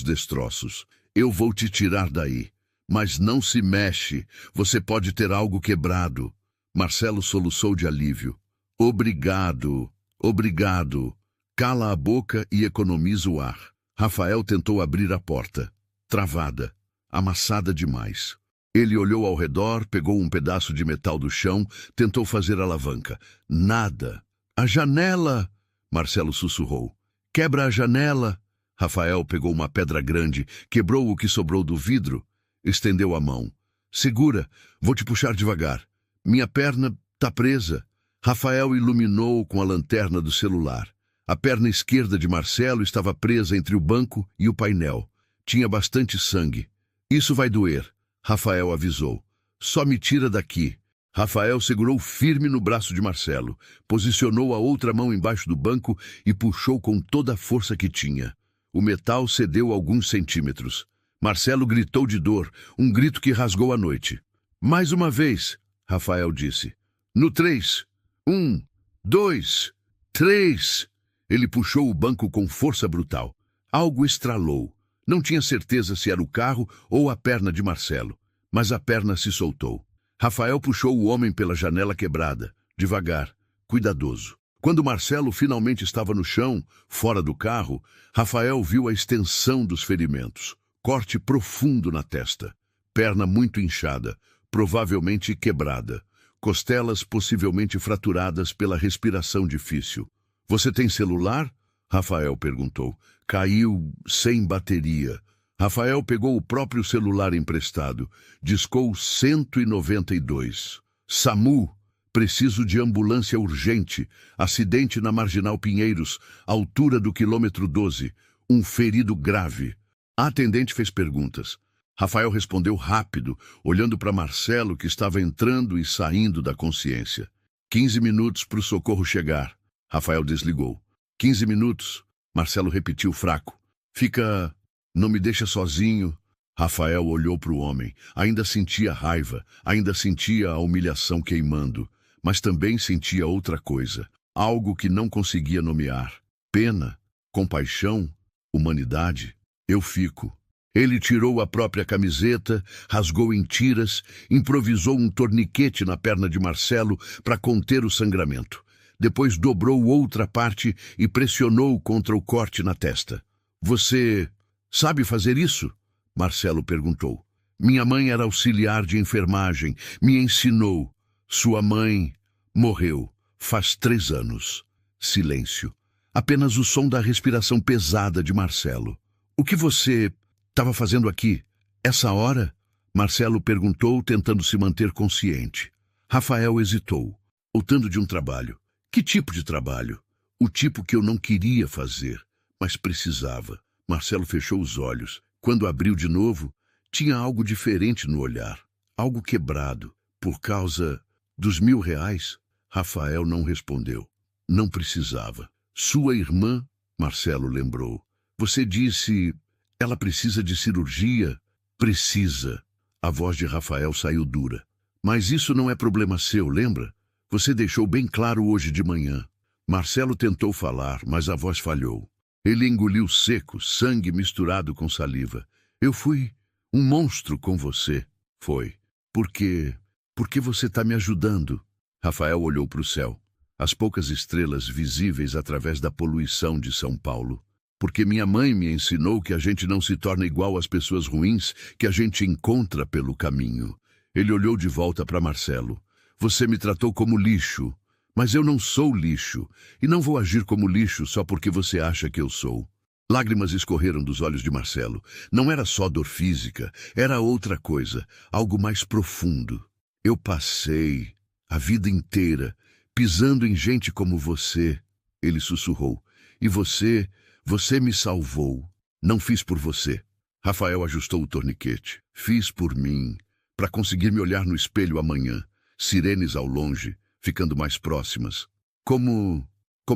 destroços. Eu vou te tirar daí. Mas não se mexe, você pode ter algo quebrado. Marcelo soluçou de alívio. Obrigado. Obrigado. Cala a boca e economiza o ar. Rafael tentou abrir a porta. Travada. Amassada demais. Ele olhou ao redor, pegou um pedaço de metal do chão, tentou fazer a alavanca. Nada. A janela! Marcelo sussurrou. Quebra a janela! Rafael pegou uma pedra grande, quebrou o que sobrou do vidro, estendeu a mão. Segura, vou te puxar devagar. Minha perna tá presa. Rafael iluminou com a lanterna do celular. A perna esquerda de Marcelo estava presa entre o banco e o painel. Tinha bastante sangue. Isso vai doer, Rafael avisou. Só me tira daqui. Rafael segurou firme no braço de Marcelo, posicionou a outra mão embaixo do banco e puxou com toda a força que tinha. O metal cedeu alguns centímetros. Marcelo gritou de dor, um grito que rasgou a noite. Mais uma vez, Rafael disse. No 3. 1, 2, 3. Ele puxou o banco com força brutal. Algo estralou. Não tinha certeza se era o carro ou a perna de Marcelo, mas a perna se soltou. Rafael puxou o homem pela janela quebrada, devagar, cuidadoso. Quando Marcelo finalmente estava no chão, fora do carro, Rafael viu a extensão dos ferimentos. Corte profundo na testa, perna muito inchada, provavelmente quebrada, costelas possivelmente fraturadas pela respiração difícil. Você tem celular? Rafael perguntou. Caiu sem bateria. Rafael pegou o próprio celular emprestado. Discou 192. SAMU, preciso de ambulância urgente. Acidente na Marginal Pinheiros, altura do quilômetro 12. Um ferido grave. A atendente fez perguntas. Rafael respondeu rápido, olhando para Marcelo, que estava entrando e saindo da consciência. 15 minutos para o socorro chegar. Rafael desligou. 15 minutos. Marcelo repetiu fraco. Fica... Não me deixa sozinho. Rafael olhou para o homem. Ainda sentia raiva, ainda sentia a humilhação queimando, mas também sentia outra coisa, algo que não conseguia nomear. Pena, compaixão, humanidade. Eu fico. Ele tirou a própria camiseta, rasgou em tiras, improvisou um torniquete na perna de Marcelo para conter o sangramento. Depois dobrou outra parte e pressionou contra o corte na testa. Você sabe fazer isso? Marcelo perguntou. Minha mãe era auxiliar de enfermagem, me ensinou. Sua mãe morreu faz 3 anos. Silêncio. Apenas o som da respiração pesada de Marcelo. O que você estava fazendo aqui? Essa hora? Marcelo perguntou, tentando se manter consciente. Rafael hesitou, voltando de um trabalho. Que tipo de trabalho? O tipo que eu não queria fazer, mas precisava. Marcelo fechou os olhos. Quando abriu de novo, tinha algo diferente no olhar. Algo quebrado. Por causa dos R$1.000? Rafael não respondeu. Não precisava. Sua irmã, Marcelo lembrou. Você disse, ela precisa de cirurgia? Precisa. A voz de Rafael saiu dura. Mas isso não é problema seu, lembra? Você deixou bem claro hoje de manhã. Marcelo tentou falar, mas a voz falhou. Ele engoliu seco, sangue misturado com saliva. Eu fui um monstro com você. Foi. Porque você está me ajudando. Rafael olhou para o céu. As poucas estrelas visíveis através da poluição de São Paulo. Porque minha mãe me ensinou que a gente não se torna igual às pessoas ruins que a gente encontra pelo caminho. Ele olhou de volta para Marcelo. Você me tratou como lixo, mas eu não sou lixo, e não vou agir como lixo só porque você acha que eu sou. Lágrimas escorreram dos olhos de Marcelo. Não era só dor física, era outra coisa, algo mais profundo. Eu passei a vida inteira pisando em gente como você, ele sussurrou. E você me salvou. Não fiz por você. Rafael ajustou o torniquete. Fiz por mim, para conseguir me olhar no espelho amanhã. Sirenes ao longe, ficando mais próximas. Como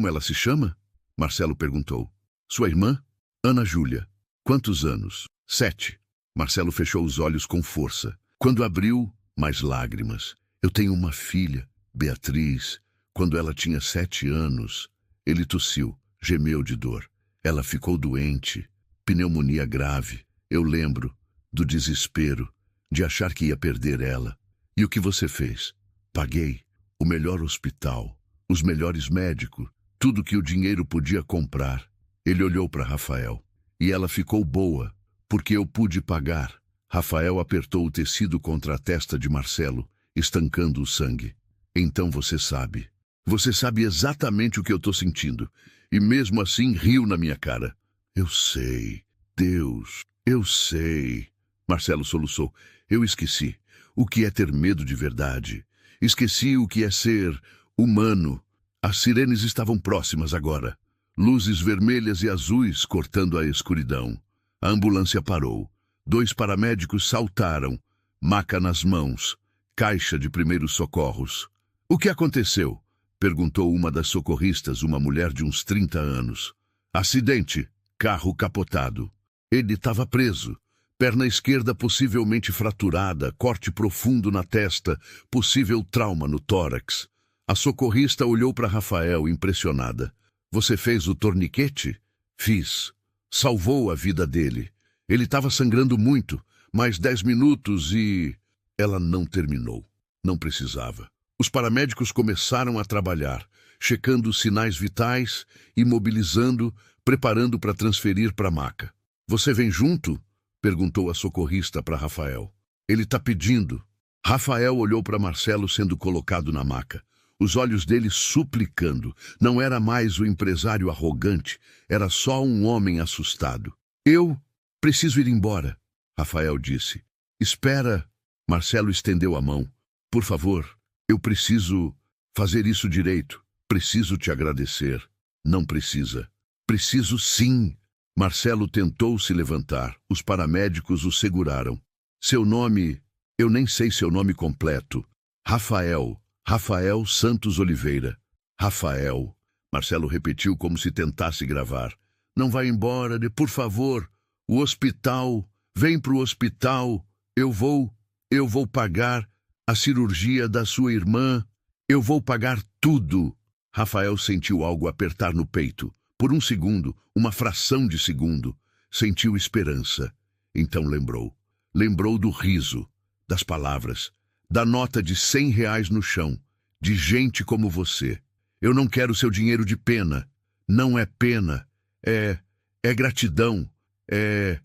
ela se chama? Marcelo perguntou. Sua irmã? Ana Júlia. Quantos anos? 7. Marcelo fechou os olhos com força. Quando abriu, mais lágrimas. Eu tenho uma filha, Beatriz. Quando ela tinha 7 anos, ele tossiu, gemeu de dor. Ela ficou doente, pneumonia grave. Eu lembro do desespero, de achar que ia perder ela. E o que você fez? Paguei o melhor hospital, os melhores médicos, tudo que o dinheiro podia comprar. Ele olhou para Rafael. E ela ficou boa, porque eu pude pagar. Rafael apertou o tecido contra a testa de Marcelo, estancando o sangue. Então você sabe. Você sabe exatamente o que eu estou sentindo. E mesmo assim riu na minha cara. Eu sei. Deus, eu sei. Marcelo soluçou. Eu esqueci o que é ter medo de verdade. Esqueci o que é ser humano. As sirenes estavam próximas agora. Luzes vermelhas e azuis cortando a escuridão. A ambulância parou. 2 paramédicos saltaram, maca nas mãos, caixa de primeiros socorros. O que aconteceu? Perguntou uma das socorristas, uma mulher de uns 30 anos. Acidente, carro capotado. Ele estava preso. Perna esquerda possivelmente fraturada, corte profundo na testa, possível trauma no tórax. A socorrista olhou para Rafael, impressionada. Você fez o torniquete? Fiz. Salvou a vida dele. Ele estava sangrando muito, mais 10 minutos e... Ela não terminou. Não precisava. Os paramédicos começaram a trabalhar, checando os sinais vitais, imobilizando, preparando para transferir para a maca. Você vem junto? Perguntou a socorrista para Rafael. Ele está pedindo. Rafael olhou para Marcelo sendo colocado na maca. Os olhos dele suplicando. Não era mais o empresário arrogante, era só um homem assustado. Eu preciso ir embora, Rafael disse. Espera. Marcelo estendeu a mão. Por favor, eu preciso fazer isso direito. Preciso te agradecer. Não precisa. Preciso sim. Marcelo tentou se levantar. Os paramédicos o seguraram. Seu nome... Eu nem sei seu nome completo. Rafael. Rafael Santos Oliveira. Rafael. Marcelo repetiu como se tentasse gravar. Não vá embora, por favor. O hospital. Vem pro hospital. Eu vou pagar a cirurgia da sua irmã. Eu vou pagar tudo. Rafael sentiu algo apertar no peito. Por um segundo, uma fração de segundo, sentiu esperança. Então lembrou. Lembrou do riso, das palavras, da nota de R$ 100 no chão, de gente como você. Eu não quero seu dinheiro de pena. Não é pena. É gratidão. É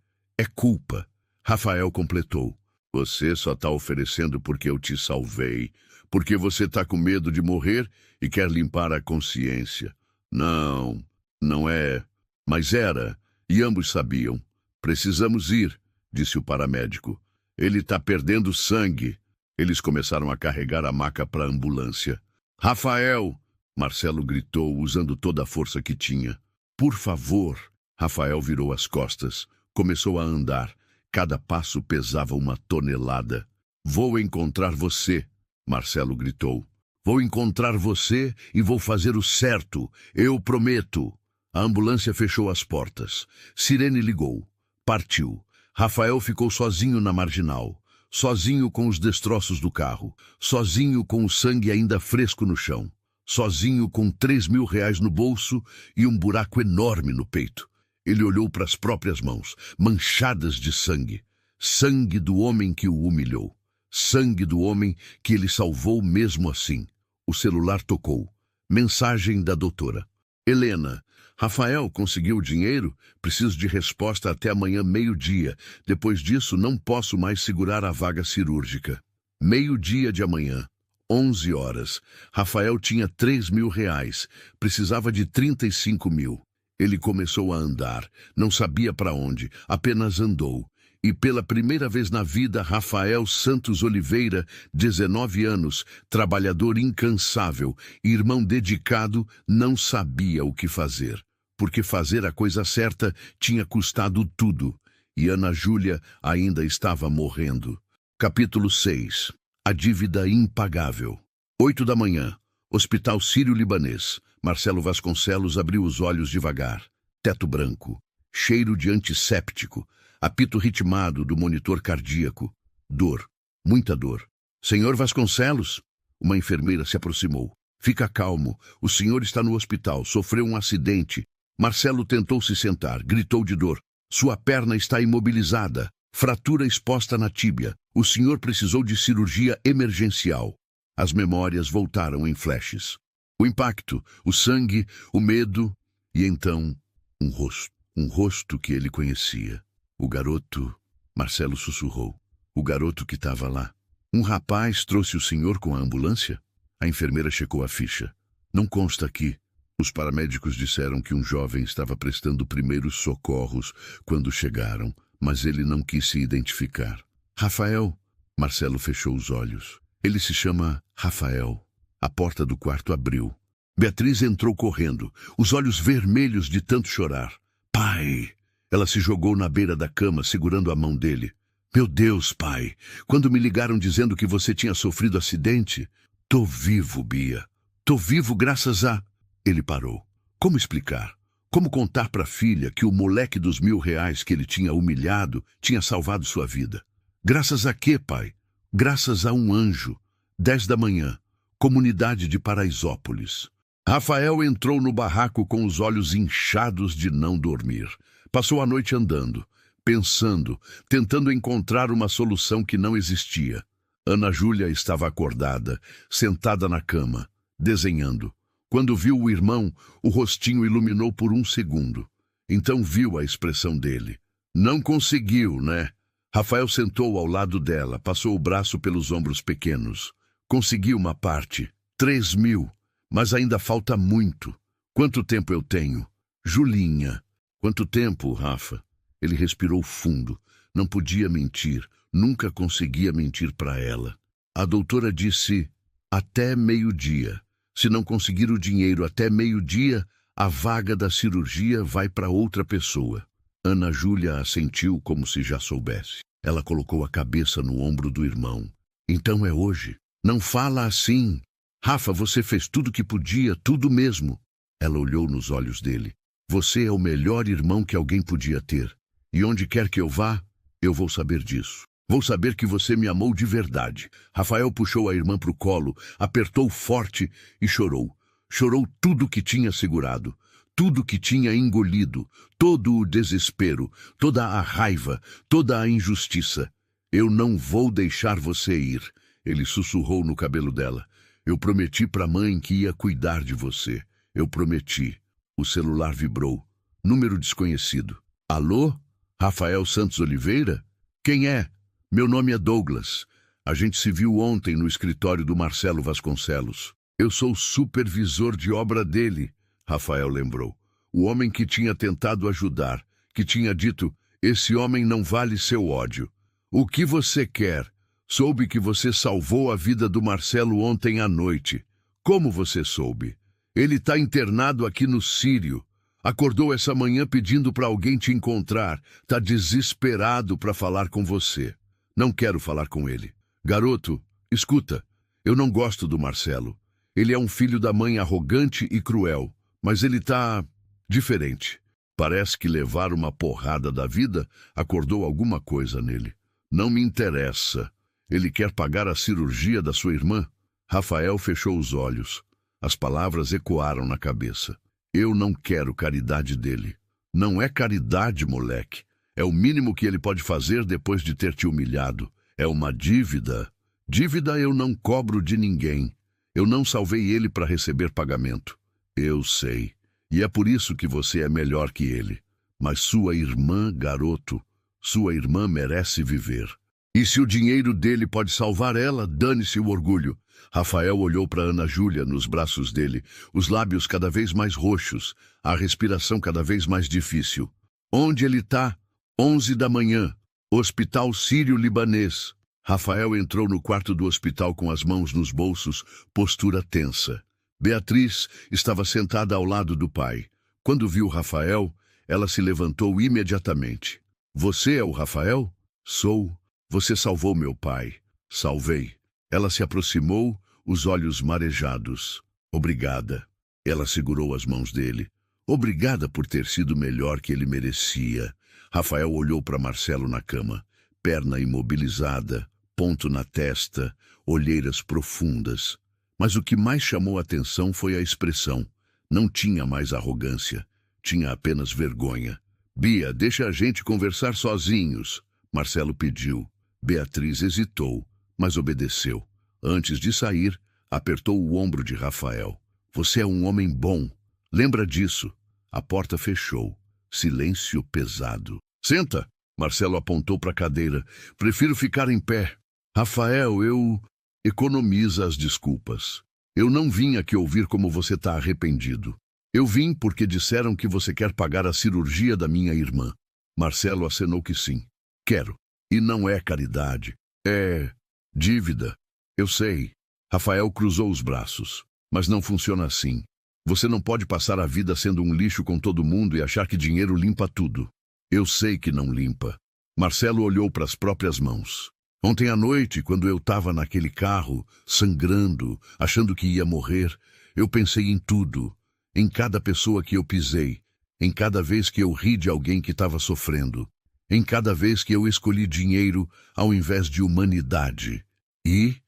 culpa. Rafael completou. Você só está oferecendo porque eu te salvei. Porque você está com medo de morrer e quer limpar a consciência. Não é. Mas era, e ambos sabiam. Precisamos ir, disse o paramédico. Ele está perdendo sangue. Eles começaram a carregar a maca para a ambulância. Rafael! Marcelo gritou, usando toda a força que tinha. Por favor! Rafael virou as costas. Começou a andar. Cada passo pesava 1 tonelada. Vou encontrar você, Marcelo gritou. Vou encontrar você e vou fazer o certo. Eu prometo. A ambulância fechou as portas. Sirene ligou. Partiu. Rafael ficou sozinho na marginal. Sozinho com os destroços do carro. Sozinho com o sangue ainda fresco no chão. Sozinho com R$ 3.000 no bolso e um buraco enorme no peito. Ele olhou para as próprias mãos, manchadas de sangue. Sangue do homem que o humilhou. Sangue do homem que ele salvou mesmo assim. O celular tocou. Mensagem da doutora. Helena, Rafael conseguiu o dinheiro? Preciso de resposta até amanhã, meio-dia. Depois disso, não posso mais segurar a vaga cirúrgica. Meio-dia de amanhã, 11 horas. Rafael tinha R$ 3.000. Precisava de 35 mil. Ele começou a andar. Não sabia para onde. Apenas andou. E pela primeira vez na vida, Rafael Santos Oliveira, 19 anos, trabalhador incansável, irmão dedicado, não sabia o que fazer. Porque fazer a coisa certa tinha custado tudo. E Ana Júlia ainda estava morrendo. Capítulo 6. A dívida impagável. 8 da manhã. Hospital Sírio-Libanês. Marcelo Vasconcelos abriu os olhos devagar. Teto branco. Cheiro de antisséptico. Apito ritmado do monitor cardíaco. Dor. Muita dor. Senhor Vasconcelos? Uma enfermeira se aproximou. Fica calmo. O senhor está no hospital. Sofreu um acidente. Marcelo tentou se sentar. Gritou de dor. Sua perna está imobilizada. Fratura exposta na tíbia. O senhor precisou de cirurgia emergencial. As memórias voltaram em flashes. O impacto, o sangue, o medo e então um rosto. Um rosto que ele conhecia. O garoto, Marcelo sussurrou. O garoto que estava lá. Um rapaz trouxe o senhor com a ambulância? A enfermeira checou a ficha. Não consta aqui. Os paramédicos disseram que um jovem estava prestando primeiros socorros quando chegaram, mas ele não quis se identificar. Rafael? Marcelo fechou os olhos. Ele se chama Rafael. A porta do quarto abriu. Beatriz entrou correndo, os olhos vermelhos de tanto chorar. Pai! Ela se jogou na beira da cama, segurando a mão dele. Meu Deus, pai, quando me ligaram dizendo que você tinha sofrido acidente... Tô vivo, Bia. Tô vivo graças a... Ele parou. Como explicar? Como contar para a filha que o moleque dos R$ 1.000 que ele tinha humilhado tinha salvado sua vida? Graças a quê, pai? Graças a um anjo. 10 da manhã. Comunidade de Paraisópolis. Rafael entrou no barraco com os olhos inchados de não dormir. Passou a noite andando, pensando, tentando encontrar uma solução que não existia. Ana Júlia estava acordada, sentada na cama, desenhando. Quando viu o irmão, o rostinho iluminou por um segundo. Então viu a expressão dele. Não conseguiu, né? Rafael sentou ao lado dela, passou o braço pelos ombros pequenos. Consegui uma parte, 3.000, mas ainda falta muito. Quanto tempo eu tenho? Julinha. Quanto tempo, Rafa? Ele respirou fundo. Não podia mentir, nunca conseguia mentir para ela. A doutora disse, até meio-dia. Se não conseguir o dinheiro até meio-dia, a vaga da cirurgia vai para outra pessoa. Ana Júlia assentiu como se já soubesse. Ela colocou a cabeça no ombro do irmão. Então é hoje. Não fala assim. Rafa, você fez tudo que podia, tudo mesmo. Ela olhou nos olhos dele. Você é o melhor irmão que alguém podia ter. E onde quer que eu vá, eu vou saber disso. Vou saber que você me amou de verdade. Rafael puxou a irmã para o colo, apertou forte e chorou. Chorou tudo que tinha segurado, tudo que tinha engolido, todo o desespero, toda a raiva, toda a injustiça. Eu não vou deixar você ir. Ele sussurrou no cabelo dela. Eu prometi para a mãe que ia cuidar de você. Eu prometi. O celular vibrou. Número desconhecido. Alô? Rafael Santos Oliveira? Quem é? Meu nome é Douglas. A gente se viu ontem no escritório do Marcelo Vasconcelos. Eu sou supervisor de obra dele, Rafael lembrou. O homem que tinha tentado ajudar, que tinha dito, esse homem não vale seu ódio. O que você quer? Soube que você salvou a vida do Marcelo ontem à noite. Como você soube? Ele está internado aqui no Sírio. Acordou essa manhã pedindo para alguém te encontrar. Está desesperado para falar com você. Não quero falar com ele. Garoto, escuta, eu não gosto do Marcelo. Ele é um filho da mãe arrogante e cruel, mas ele tá diferente. Parece que levar uma porrada da vida acordou alguma coisa nele. Não me interessa. Ele quer pagar a cirurgia da sua irmã? Rafael fechou os olhos. As palavras ecoaram na cabeça. Eu não quero caridade dele. Não é caridade, moleque. É o mínimo que ele pode fazer depois de ter te humilhado. É uma dívida. Dívida eu não cobro de ninguém. Eu não salvei ele para receber pagamento. Eu sei. E é por isso que você é melhor que ele. Mas sua irmã, garoto, sua irmã merece viver. E se o dinheiro dele pode salvar ela, dane-se o orgulho. Rafael olhou para Ana Júlia nos braços dele, os lábios cada vez mais roxos, a respiração cada vez mais difícil. Onde ele está? 11 da manhã. Hospital Sírio-Libanês. Rafael entrou no quarto do hospital com as mãos nos bolsos, postura tensa. Beatriz estava sentada ao lado do pai. Quando viu Rafael, ela se levantou imediatamente. Você é o Rafael? Sou. Você salvou meu pai. Salvei. Ela se aproximou, os olhos marejados. Obrigada. Ela segurou as mãos dele. Obrigada por ter sido melhor que ele merecia. Rafael olhou para Marcelo na cama. Perna imobilizada, ponto na testa, olheiras profundas. Mas o que mais chamou a atenção foi a expressão. Não tinha mais arrogância. Tinha apenas vergonha. Bia, deixa a gente conversar sozinhos. Marcelo pediu. Beatriz hesitou, mas obedeceu. Antes de sair, apertou o ombro de Rafael. Você é um homem bom. Lembra disso. A porta fechou. Silêncio pesado. Senta! Marcelo apontou para a cadeira. Prefiro ficar em pé. Rafael, eu... Economiza as desculpas. Eu não vim aqui ouvir como você está arrependido. Eu vim porque disseram que você quer pagar a cirurgia da minha irmã. Marcelo acenou que sim. Quero. E não é caridade. É... dívida. Eu sei. Rafael cruzou os braços. Mas não funciona assim. Você não pode passar a vida sendo um lixo com todo mundo e achar que dinheiro limpa tudo. Eu sei que não limpa. Marcelo olhou para as próprias mãos. Ontem à noite, quando eu estava naquele carro, sangrando, achando que ia morrer, eu pensei em tudo, em cada pessoa que eu pisei, em cada vez que eu ri de alguém que estava sofrendo, em cada vez que eu escolhi dinheiro ao invés de humanidade. E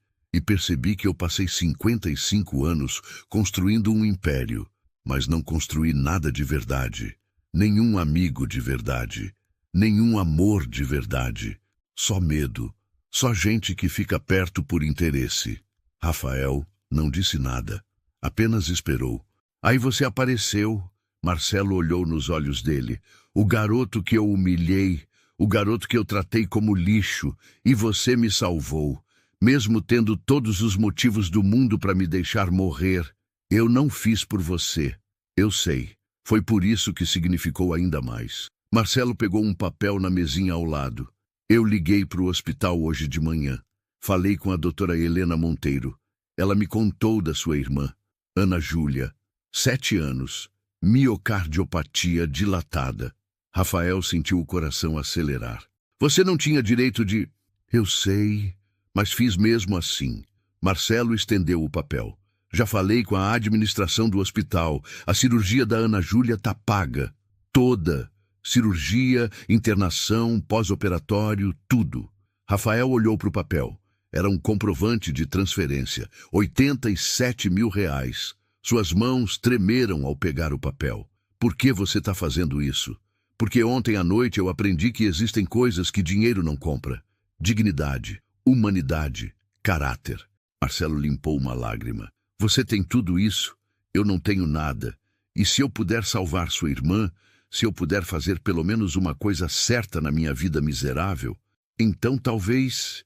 percebi que eu passei 55 anos construindo um império, mas não construí nada de verdade, nenhum amigo de verdade, nenhum amor de verdade, só medo, só gente que fica perto por interesse. Rafael não disse nada, apenas esperou. Aí você apareceu. Marcelo olhou nos olhos dele. O garoto que eu humilhei, o garoto que eu tratei como lixo, e você me salvou. Mesmo tendo todos os motivos do mundo para me deixar morrer, eu não fiz por você. Eu sei. Foi por isso que significou ainda mais. Marcelo pegou um papel na mesinha ao lado. Eu liguei para o hospital hoje de manhã. Falei com a doutora Helena Monteiro. Ela me contou da sua irmã, Ana Júlia. 7 anos. Miocardiopatia dilatada. Rafael sentiu o coração acelerar. Você não tinha direito de... Eu sei, mas fiz mesmo assim. Marcelo estendeu o papel. Já falei com a administração do hospital. A cirurgia da Ana Júlia tá paga. Toda. Cirurgia, internação, pós-operatório, tudo. Rafael olhou para o papel. Era um comprovante de transferência. 87 mil reais. Suas mãos tremeram ao pegar o papel. Por que você está fazendo isso? Porque ontem à noite eu aprendi que existem coisas que dinheiro não compra. Dignidade, humanidade, caráter. Marcelo limpou uma lágrima. Você tem tudo isso? Eu não tenho nada. E se eu puder salvar sua irmã, se eu puder fazer pelo menos uma coisa certa na minha vida miserável, então talvez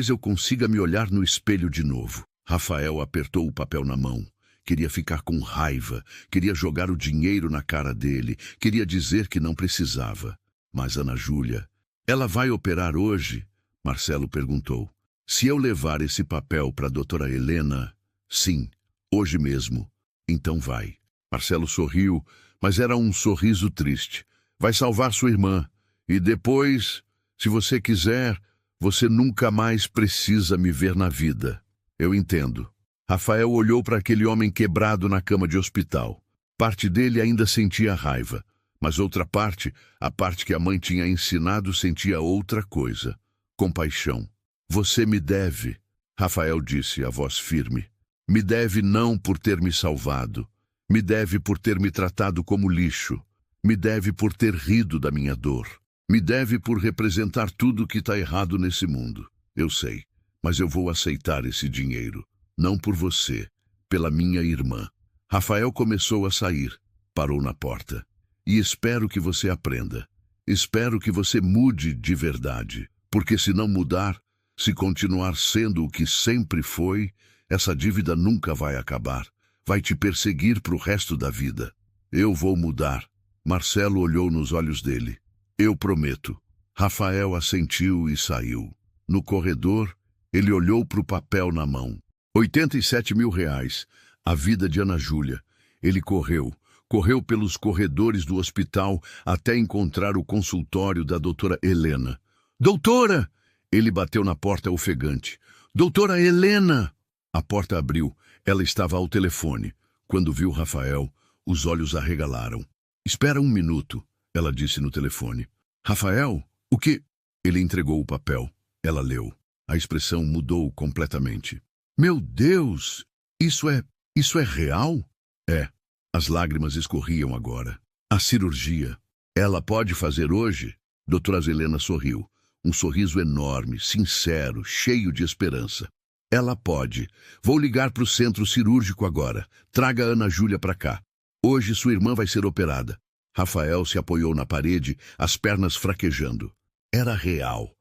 eu consiga me olhar no espelho de novo. Rafael apertou o papel na mão. Queria ficar com raiva, queria jogar o dinheiro na cara dele, queria dizer que não precisava. Mas Ana Júlia, ela vai operar hoje? Marcelo perguntou. Se eu levar esse papel para a doutora Helena? Sim, hoje mesmo. Então vai. Marcelo sorriu, mas era um sorriso triste. Vai salvar sua irmã. E depois, se você quiser, você nunca mais precisa me ver na vida. Eu entendo. Rafael olhou para aquele homem quebrado na cama de hospital. Parte dele ainda sentia raiva, mas outra parte, a parte que a mãe tinha ensinado, sentia outra coisa. Compaixão. Você me deve, Rafael disse, a voz firme. Me deve não por ter me salvado. Me deve por ter me tratado como lixo. Me deve por ter rido da minha dor. Me deve por representar tudo que está errado nesse mundo. Eu sei, mas eu vou aceitar esse dinheiro. Não por você, pela minha irmã. Rafael começou a sair, parou na porta. E espero que você aprenda. Espero que você mude de verdade. Porque se não mudar, se continuar sendo o que sempre foi, essa dívida nunca vai acabar. Vai te perseguir pro resto da vida. Eu vou mudar. Marcelo olhou nos olhos dele. Eu prometo. Rafael assentiu e saiu. No corredor, ele olhou pro papel na mão. 87 mil reais. A vida de Ana Júlia. Ele correu pelos corredores do hospital até encontrar o consultório da doutora Helena. Doutora! Ele bateu na porta ofegante. Doutora Helena! A porta abriu. Ela estava ao telefone. Quando viu Rafael, os olhos arregalaram. Espera um minuto, ela disse no telefone. Rafael, o que? Ele entregou o papel. Ela leu. A expressão mudou completamente. Meu Deus! Isso é real? É. As lágrimas escorriam agora. A cirurgia. Ela pode fazer hoje? Doutora Helena sorriu. Um sorriso enorme, sincero, cheio de esperança. Ela pode. Vou ligar para o centro cirúrgico agora. Traga a Ana Júlia para cá. Hoje sua irmã vai ser operada. Rafael se apoiou na parede, as pernas fraquejando. Era real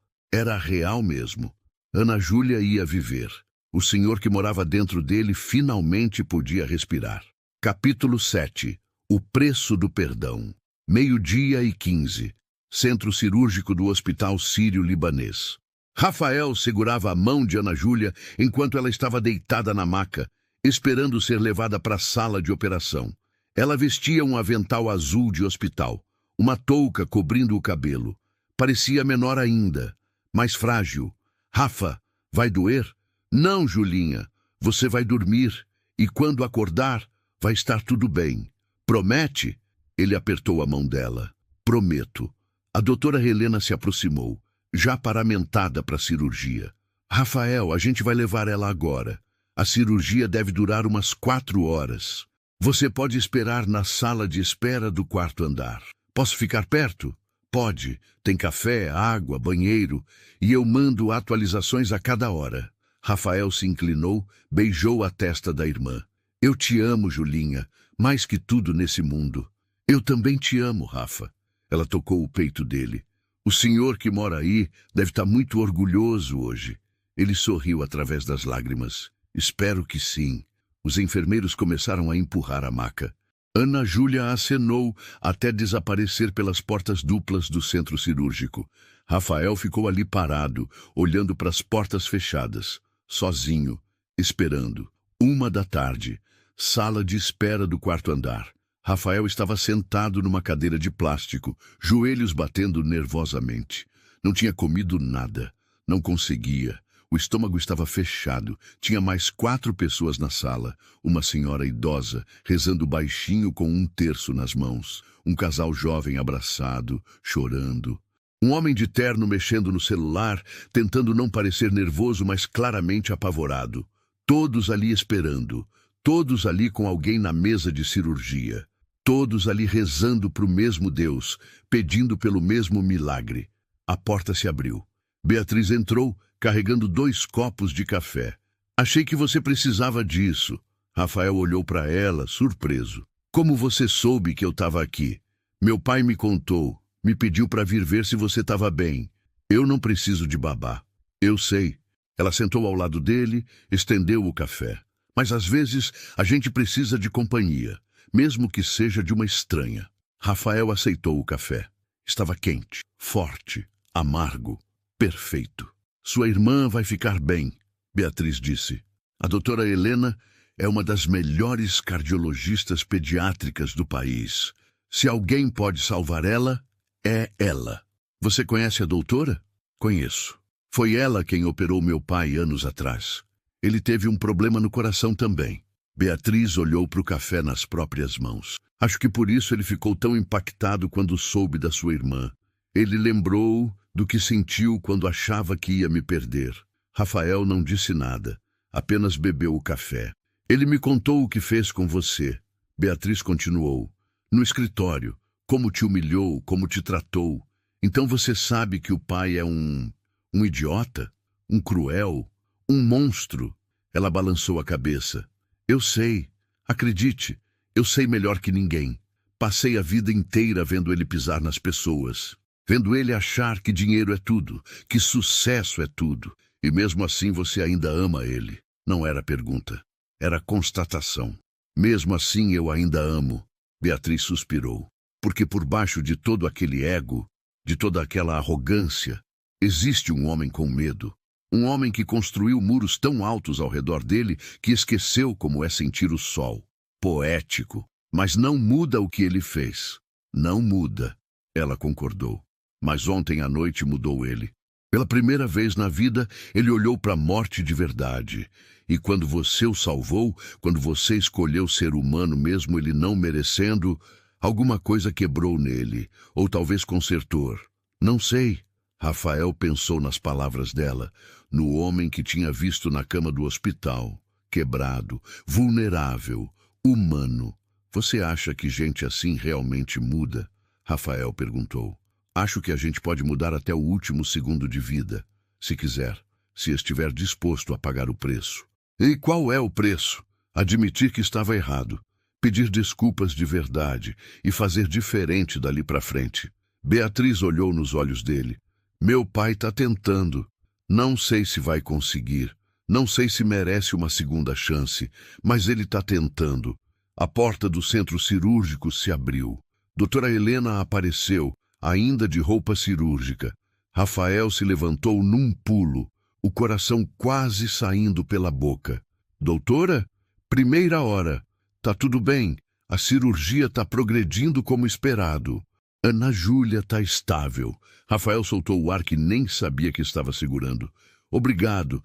mesmo. Ana Júlia ia viver. O senhor que morava dentro dele finalmente podia respirar. Capítulo 7. O preço do perdão. 12h15. Centro cirúrgico do Hospital Sírio-Libanês. Rafael segurava a mão de Ana Júlia enquanto ela estava deitada na maca, esperando ser levada para a sala de operação. Ela vestia um avental azul de hospital, uma touca cobrindo o cabelo. Parecia menor ainda, mais frágil. Rafa, vai doer? Não, Julinha, você vai dormir e quando acordar, vai estar tudo bem. Promete? Ele apertou a mão dela. Prometo. A doutora Helena se aproximou, já paramentada para a cirurgia. Rafael, a gente vai levar ela agora. A cirurgia deve durar umas 4 horas. Você pode esperar na sala de espera do 4º andar. Posso ficar perto? Pode. Tem café, água, banheiro. E eu mando atualizações a cada hora. Rafael se inclinou, beijou a testa da irmã. Eu te amo, Julinha, mais que tudo nesse mundo. Eu também te amo, Rafa. Ela tocou o peito dele. O senhor que mora aí deve estar muito orgulhoso hoje. Ele sorriu através das lágrimas. Espero que sim. Os enfermeiros começaram a empurrar a maca. Ana Júlia acenou até desaparecer pelas portas duplas do centro cirúrgico. Rafael ficou ali parado, olhando para as portas fechadas, sozinho, esperando. 1 da tarde, sala de espera do 4º andar. Rafael estava sentado numa cadeira de plástico, joelhos batendo nervosamente. Não tinha comido nada, não conseguia. O estômago estava fechado. Tinha mais 4 pessoas na sala. Uma senhora idosa, rezando baixinho com um terço nas mãos. Um casal jovem abraçado, chorando. Um homem de terno mexendo no celular, tentando não parecer nervoso, mas claramente apavorado. Todos ali esperando. Todos ali com alguém na mesa de cirurgia. Todos ali rezando para o mesmo Deus, pedindo pelo mesmo milagre. A porta se abriu. Beatriz entrou, carregando 2 copos de café. Achei que você precisava disso. Rafael olhou para ela, surpreso. Como você soube que eu estava aqui? Meu pai me contou, me pediu para vir ver se você estava bem. Eu não preciso de babá. Eu sei. Ela sentou ao lado dele, estendeu o café. Mas às vezes a gente precisa de companhia, mesmo que seja de uma estranha. Rafael aceitou o café. Estava quente, forte, amargo, perfeito. Sua irmã vai ficar bem, Beatriz disse. A doutora Helena é uma das melhores cardiologistas pediátricas do país. Se alguém pode salvar ela, é ela. Você conhece a doutora? Conheço. Foi ela quem operou meu pai anos atrás. Ele teve um problema no coração também. Beatriz olhou para o café nas próprias mãos. Acho que por isso ele ficou tão impactado quando soube da sua irmã. Ele lembrou do que sentiu quando achava que ia me perder. Rafael não disse nada, apenas bebeu o café. Ele me contou o que fez com você. Beatriz continuou. No escritório, como te humilhou, como te tratou. Então você sabe que o pai é um idiota? Um cruel? Um monstro? Ela balançou a cabeça. Eu sei. Acredite, eu sei melhor que ninguém. Passei a vida inteira vendo ele pisar nas pessoas. Vendo ele achar que dinheiro é tudo, que sucesso é tudo. E mesmo assim você ainda ama ele. Não era pergunta, era constatação. Mesmo assim eu ainda amo. Beatriz suspirou. Porque por baixo de todo aquele ego, de toda aquela arrogância, existe um homem com medo. Um homem que construiu muros tão altos ao redor dele que esqueceu como é sentir o sol. Poético, mas não muda o que ele fez. Não muda. Ela concordou. Mas ontem à noite mudou ele. Pela primeira vez na vida, ele olhou para a morte de verdade. E quando você o salvou, quando você escolheu ser humano mesmo ele não merecendo, alguma coisa quebrou nele, ou talvez consertou. Não sei. Rafael pensou nas palavras dela, no homem que tinha visto na cama do hospital, quebrado, vulnerável, humano. Você acha que gente assim realmente muda? Rafael perguntou. Acho que a gente pode mudar até o último segundo de vida, se quiser, se estiver disposto a pagar o preço. E qual é o preço? Admitir que estava errado, pedir desculpas de verdade e fazer diferente dali para frente. Beatriz olhou nos olhos dele. Meu pai está tentando. Não sei se vai conseguir. Não sei se merece uma segunda chance, mas ele está tentando. A porta do centro cirúrgico se abriu. Doutora Helena apareceu, ainda de roupa cirúrgica. Rafael se levantou num pulo, o coração quase saindo pela boca. Doutora? Primeira hora. Tá tudo bem. A cirurgia está progredindo como esperado. Ana Júlia tá estável. Rafael soltou o ar que nem sabia que estava segurando. Obrigado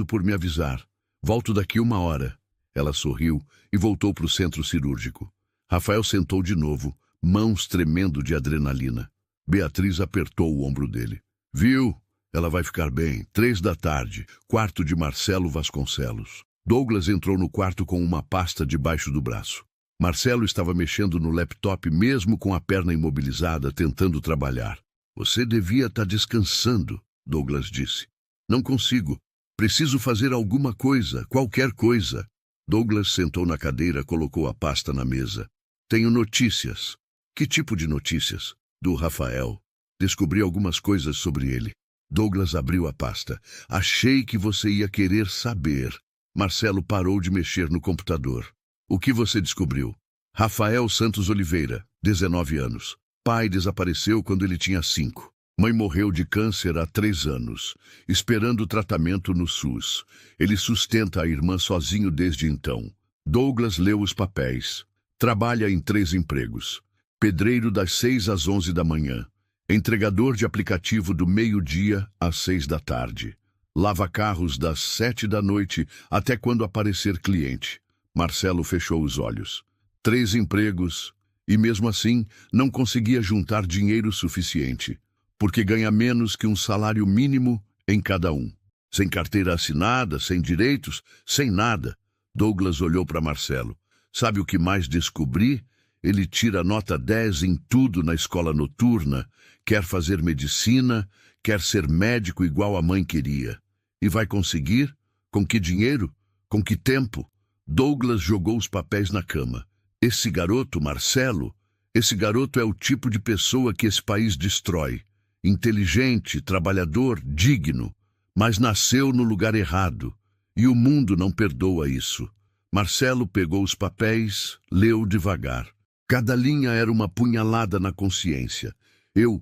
por me avisar. Volto daqui 1 hora. Ela sorriu e voltou para o centro cirúrgico. Rafael sentou de novo, mãos tremendo de adrenalina. Beatriz apertou o ombro dele. Viu? Ela vai ficar bem. 3 da tarde, quarto de Marcelo Vasconcelos. Douglas entrou no quarto com uma pasta debaixo do braço. Marcelo estava mexendo no laptop mesmo com a perna imobilizada, tentando trabalhar. Você devia estar descansando, Douglas disse. Não consigo. Preciso fazer alguma coisa, qualquer coisa. Douglas sentou na cadeira, colocou a pasta na mesa. Tenho notícias. Que tipo de notícias? Do Rafael. Descobri algumas coisas sobre ele. Douglas abriu a pasta. Achei que você ia querer saber. Marcelo parou de mexer no computador. O que você descobriu? Rafael Santos Oliveira, 19 anos. Pai desapareceu quando ele tinha 5. Mãe morreu de câncer há 3 anos, esperando tratamento no SUS. Ele sustenta a irmã sozinho desde então. Douglas leu os papéis. Trabalha em 3 empregos. Pedreiro das 6 às 11 da manhã. Entregador de aplicativo do meio-dia às 6 da tarde. Lava carros das 7 da noite até quando aparecer cliente. Marcelo fechou os olhos. 3 empregos, e mesmo assim não conseguia juntar dinheiro suficiente, porque ganha menos que um salário mínimo em cada um. Sem carteira assinada, sem direitos, sem nada. Douglas olhou para Marcelo. Sabe o que mais descobri? Ele tira nota 10 em tudo na escola noturna, quer fazer medicina, quer ser médico igual a mãe queria. E vai conseguir? Com que dinheiro? Com que tempo? Douglas jogou os papéis na cama. Esse garoto, Marcelo, esse garoto é o tipo de pessoa que esse país destrói. Inteligente, trabalhador, digno, mas nasceu no lugar errado. E o mundo não perdoa isso. Marcelo pegou os papéis, leu devagar. Cada linha era uma punhalada na consciência. Eu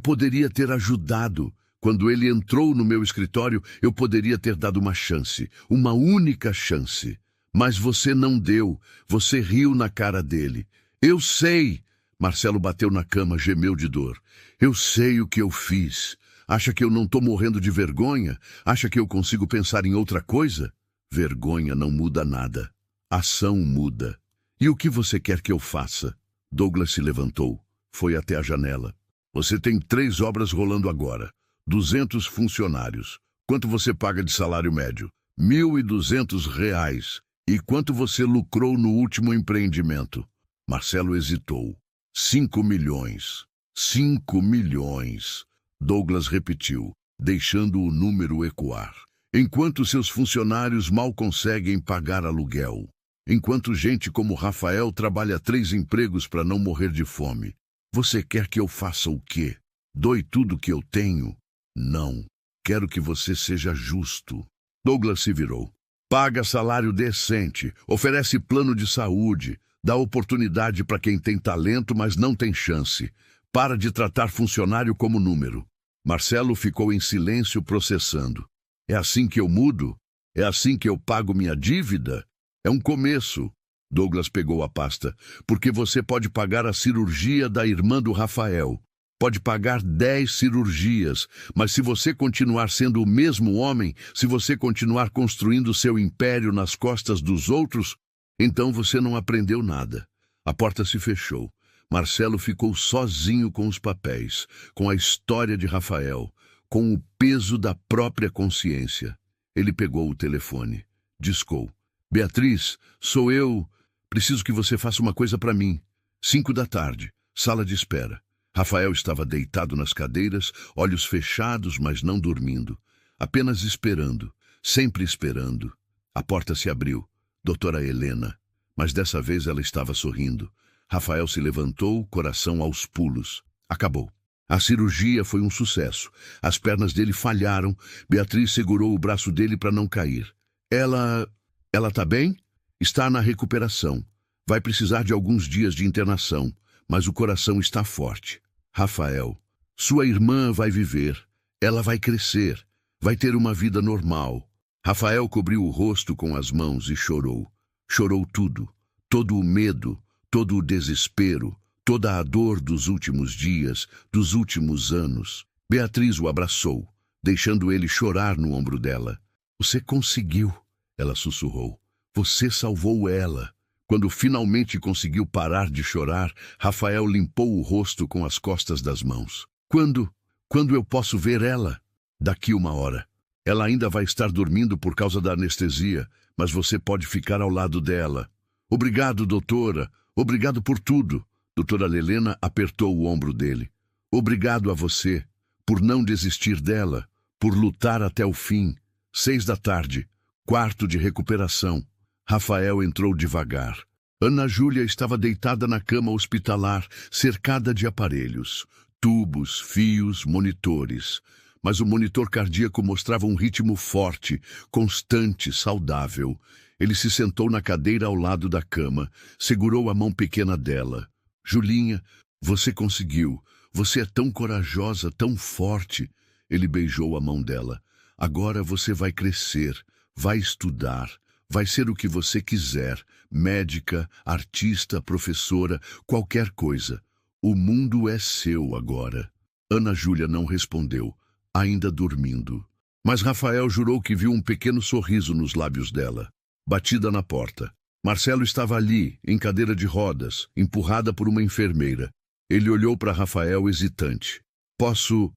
poderia ter ajudado. Quando ele entrou no meu escritório, eu poderia ter dado uma chance, uma única chance. Mas você não deu, você riu na cara dele. Eu sei! Marcelo bateu na cama, gemeu de dor. Eu sei o que eu fiz. Acha que eu não estou morrendo de vergonha? Acha que eu consigo pensar em outra coisa? Vergonha não muda nada. Ação muda. E o que você quer que eu faça? Douglas se levantou, foi até a janela. Você tem 3 obras rolando agora. 200 funcionários. Quanto você paga de salário médio? R$ 1.200. E quanto você lucrou no último empreendimento? Marcelo hesitou. 5 milhões. 5 milhões. Douglas repetiu, deixando o número ecoar. Enquanto seus funcionários mal conseguem pagar aluguel. Enquanto gente como Rafael trabalha 3 empregos para não morrer de fome. Você quer que eu faça o quê? Doe tudo que eu tenho? Não. Quero que você seja justo. Douglas se virou. Paga salário decente, oferece plano de saúde, dá oportunidade para quem tem talento, mas não tem chance. Para de tratar funcionário como número. Marcelo ficou em silêncio processando. É assim que eu mudo? É assim que eu pago minha dívida? É um começo. Douglas pegou a pasta. Porque você pode pagar a cirurgia da irmã do Rafael. Pode pagar 10 cirurgias, mas se você continuar sendo o mesmo homem, se você continuar construindo seu império nas costas dos outros, então você não aprendeu nada. A porta se fechou. Marcelo ficou sozinho com os papéis, com a história de Rafael, com o peso da própria consciência. Ele pegou o telefone. Discou. Beatriz, sou eu. Preciso que você faça uma coisa para mim. 5 da tarde, sala de espera. Rafael estava deitado nas cadeiras, olhos fechados, mas não dormindo. Apenas esperando, sempre esperando. A porta se abriu. Doutora Helena. Mas dessa vez ela estava sorrindo. Rafael se levantou, coração aos pulos. Acabou. A cirurgia foi um sucesso. As pernas dele falharam. Beatriz segurou o braço dele para não cair. Ela está bem? Está na recuperação. Vai precisar de alguns dias de internação, mas o coração está forte. Rafael, sua irmã vai viver. Ela vai crescer. Vai ter uma vida normal. Rafael cobriu o rosto com as mãos e chorou. Chorou tudo. Todo o medo, todo o desespero, toda a dor dos últimos dias, dos últimos anos. Beatriz o abraçou, deixando ele chorar no ombro dela. Você conseguiu, ela sussurrou. Você salvou ela. Quando finalmente conseguiu parar de chorar, Rafael limpou o rosto com as costas das mãos. Quando eu posso ver ela? Daqui 1 hora. Ela ainda vai estar dormindo por causa da anestesia, mas você pode ficar ao lado dela. Obrigado, doutora. Obrigado por tudo. Doutora Helena apertou o ombro dele. Obrigado a você, por não desistir dela, por lutar até o fim. 6 da tarde, quarto de recuperação. Rafael entrou devagar. Ana Júlia estava deitada na cama hospitalar, cercada de aparelhos, tubos, fios, monitores. Mas o monitor cardíaco mostrava um ritmo forte, constante, saudável. Ele se sentou na cadeira ao lado da cama, segurou a mão pequena dela. Julinha, você conseguiu. Você é tão corajosa, tão forte. Ele beijou a mão dela. Agora você vai crescer, vai estudar, vai ser o que você quiser. Médica, artista, professora, qualquer coisa. O mundo é seu agora. Ana Júlia não respondeu, ainda dormindo. Mas Rafael jurou que viu um pequeno sorriso nos lábios dela. Batida na porta. Marcelo estava ali, em cadeira de rodas, empurrada por uma enfermeira. Ele olhou para Rafael hesitante. Posso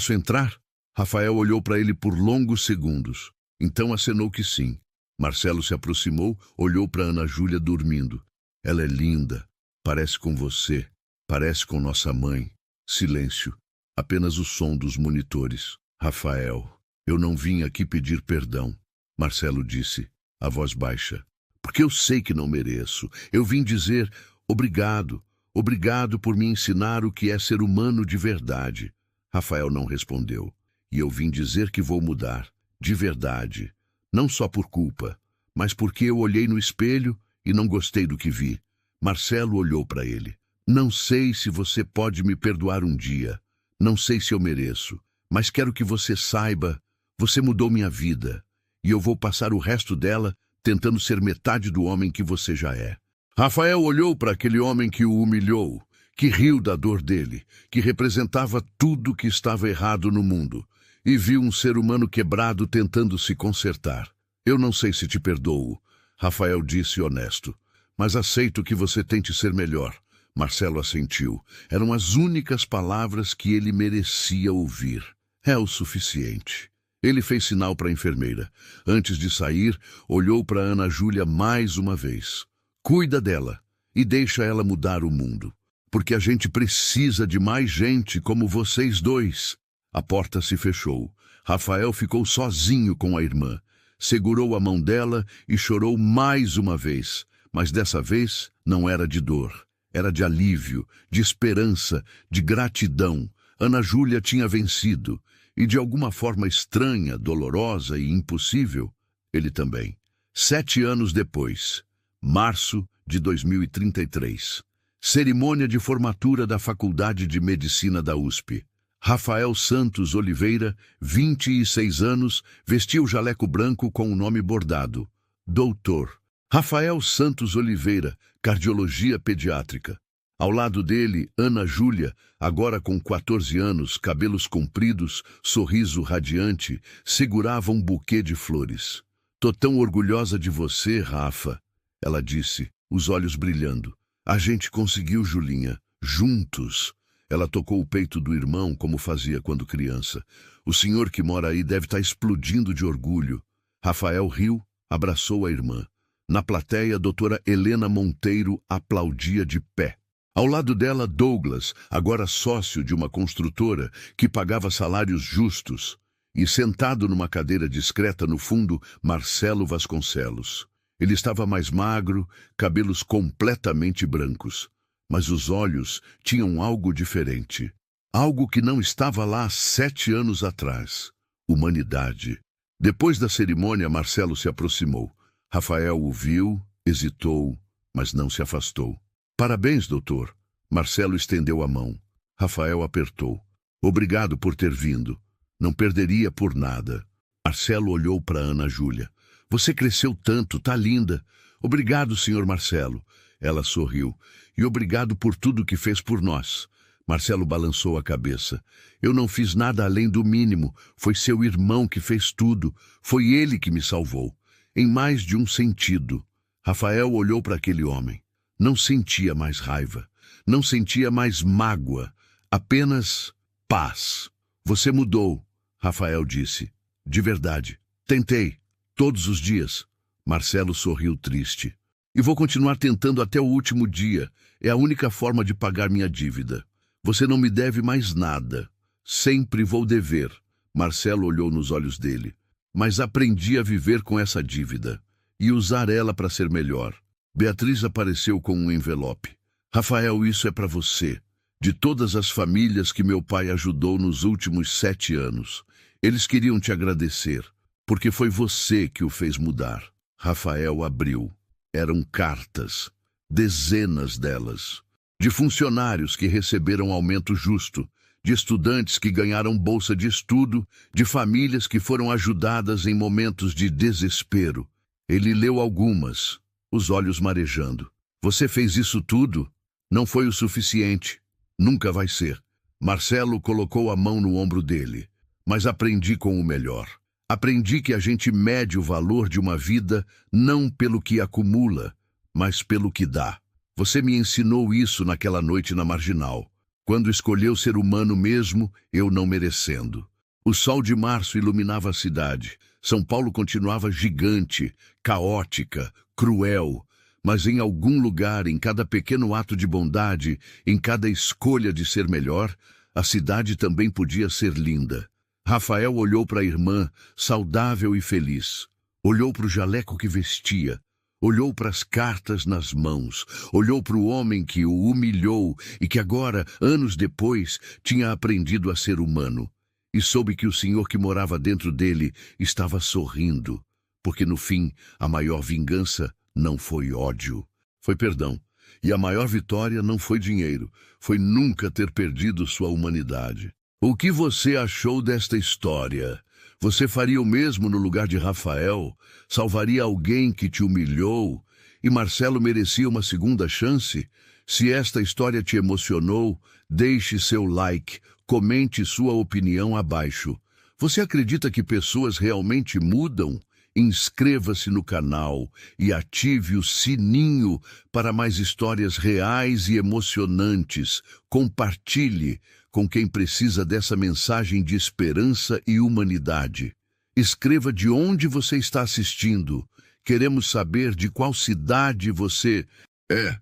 entrar? Rafael olhou para ele por longos segundos. Então acenou que sim. Marcelo se aproximou, olhou para Ana Júlia dormindo. Ela é linda. Parece com você. Parece com nossa mãe. Silêncio. Apenas o som dos monitores. Rafael, eu não vim aqui pedir perdão. Marcelo disse, a voz baixa. Porque eu sei que não mereço. Eu vim dizer obrigado. Obrigado por me ensinar o que é ser humano de verdade. Rafael não respondeu. E eu vim dizer que vou mudar. De verdade. Não só por culpa, mas porque eu olhei no espelho e não gostei do que vi. Marcelo olhou para ele. Não sei se você pode me perdoar um dia. Não sei se eu mereço. Mas quero que você saiba, você mudou minha vida. E eu vou passar o resto dela tentando ser metade do homem que você já é. Rafael olhou para aquele homem que o humilhou, que riu da dor dele, que representava tudo que estava errado no mundo, e viu um ser humano quebrado tentando se consertar. Eu não sei se te perdoo, Rafael disse honesto, mas aceito que você tente ser melhor. Marcelo assentiu. Eram as únicas palavras que ele merecia ouvir. É o suficiente. Ele fez sinal para a enfermeira. Antes de sair, olhou para Ana Júlia mais uma vez. Cuida dela e deixa ela mudar o mundo. Porque a gente precisa de mais gente como vocês dois. A porta se fechou. Rafael ficou sozinho com a irmã. Segurou a mão dela e chorou mais uma vez. Mas dessa vez não era de dor. Era de alívio, de esperança, de gratidão. Ana Júlia tinha vencido. E de alguma forma estranha, dolorosa e impossível, ele também. 7 anos depois, março de 2033. Cerimônia de formatura da Faculdade de Medicina da USP. Rafael Santos Oliveira, 26 anos, vestia o jaleco branco com o nome bordado. Doutor. Rafael Santos Oliveira, cardiologia pediátrica. Ao lado dele, Ana Júlia, agora com 14 anos, cabelos compridos, sorriso radiante, segurava um buquê de flores. Tô tão orgulhosa de você, Rafa, ela disse, os olhos brilhando. A gente conseguiu, Julinha, juntos. Ela tocou o peito do irmão como fazia quando criança. O senhor que mora aí deve estar explodindo de orgulho. Rafael riu, abraçou a irmã. Na plateia, a doutora Helena Monteiro aplaudia de pé. Ao lado dela, Douglas, agora sócio de uma construtora que pagava salários justos. E sentado numa cadeira discreta no fundo, Marcelo Vasconcelos. Ele estava mais magro, cabelos completamente brancos. Mas os olhos tinham algo diferente. Algo que não estava lá há 7 anos atrás. Humanidade. Depois da cerimônia, Marcelo se aproximou. Rafael o viu, hesitou, mas não se afastou. Parabéns, doutor. Marcelo estendeu a mão. Rafael apertou. Obrigado por ter vindo. Não perderia por nada. Marcelo olhou para Ana Júlia. Você cresceu tanto, tá linda. Obrigado, senhor Marcelo. Ela sorriu. E obrigado por tudo que fez por nós. Marcelo balançou a cabeça. Eu não fiz nada além do mínimo. Foi seu irmão que fez tudo. Foi ele que me salvou. Em mais de um sentido. Rafael olhou para aquele homem. Não sentia mais raiva. Não sentia mais mágoa. Apenas paz. Você mudou, Rafael disse. De verdade. Tentei. Todos os dias. Marcelo sorriu triste. E vou continuar tentando até o último dia. É a única forma de pagar minha dívida. Você não me deve mais nada. Sempre vou dever. Marcelo olhou nos olhos dele. Mas aprendi a viver com essa dívida e usar ela para ser melhor. Beatriz apareceu com um envelope. Rafael, isso é para você. De todas as famílias que meu pai ajudou nos últimos 7 anos. Eles queriam te agradecer, porque foi você que o fez mudar. Rafael abriu. Eram cartas, dezenas delas. De funcionários que receberam aumento justo, de estudantes que ganharam bolsa de estudo, de famílias que foram ajudadas em momentos de desespero. Ele leu algumas, os olhos marejando. Você fez isso tudo? Não foi o suficiente. Nunca vai ser. Marcelo colocou a mão no ombro dele. Mas aprendi com o melhor. Aprendi que a gente mede o valor de uma vida não pelo que acumula, mas pelo que dá. Você me ensinou isso naquela noite na Marginal, quando escolheu ser humano mesmo, eu não merecendo. O sol de março iluminava a cidade. São Paulo continuava gigante, caótica, cruel, mas em algum lugar, em cada pequeno ato de bondade, em cada escolha de ser melhor, a cidade também podia ser linda. Rafael olhou para a irmã, saudável e feliz. Olhou para o jaleco que vestia. Olhou para as cartas nas mãos. Olhou para o homem que o humilhou e que agora, anos depois, tinha aprendido a ser humano. E soube que o Senhor que morava dentro dele estava sorrindo, porque no fim, a maior vingança não foi ódio, foi perdão. E a maior vitória não foi dinheiro, foi nunca ter perdido sua humanidade. O que você achou desta história? Você faria o mesmo no lugar de Rafael? Salvaria alguém que te humilhou? E Marcelo merecia uma segunda chance? Se esta história te emocionou, deixe seu like, comente sua opinião abaixo. Você acredita que pessoas realmente mudam? Inscreva-se no canal e ative o sininho para mais histórias reais e emocionantes. Compartilhe com quem precisa dessa mensagem de esperança e humanidade. Escreva de onde você está assistindo. Queremos saber de qual cidade você é.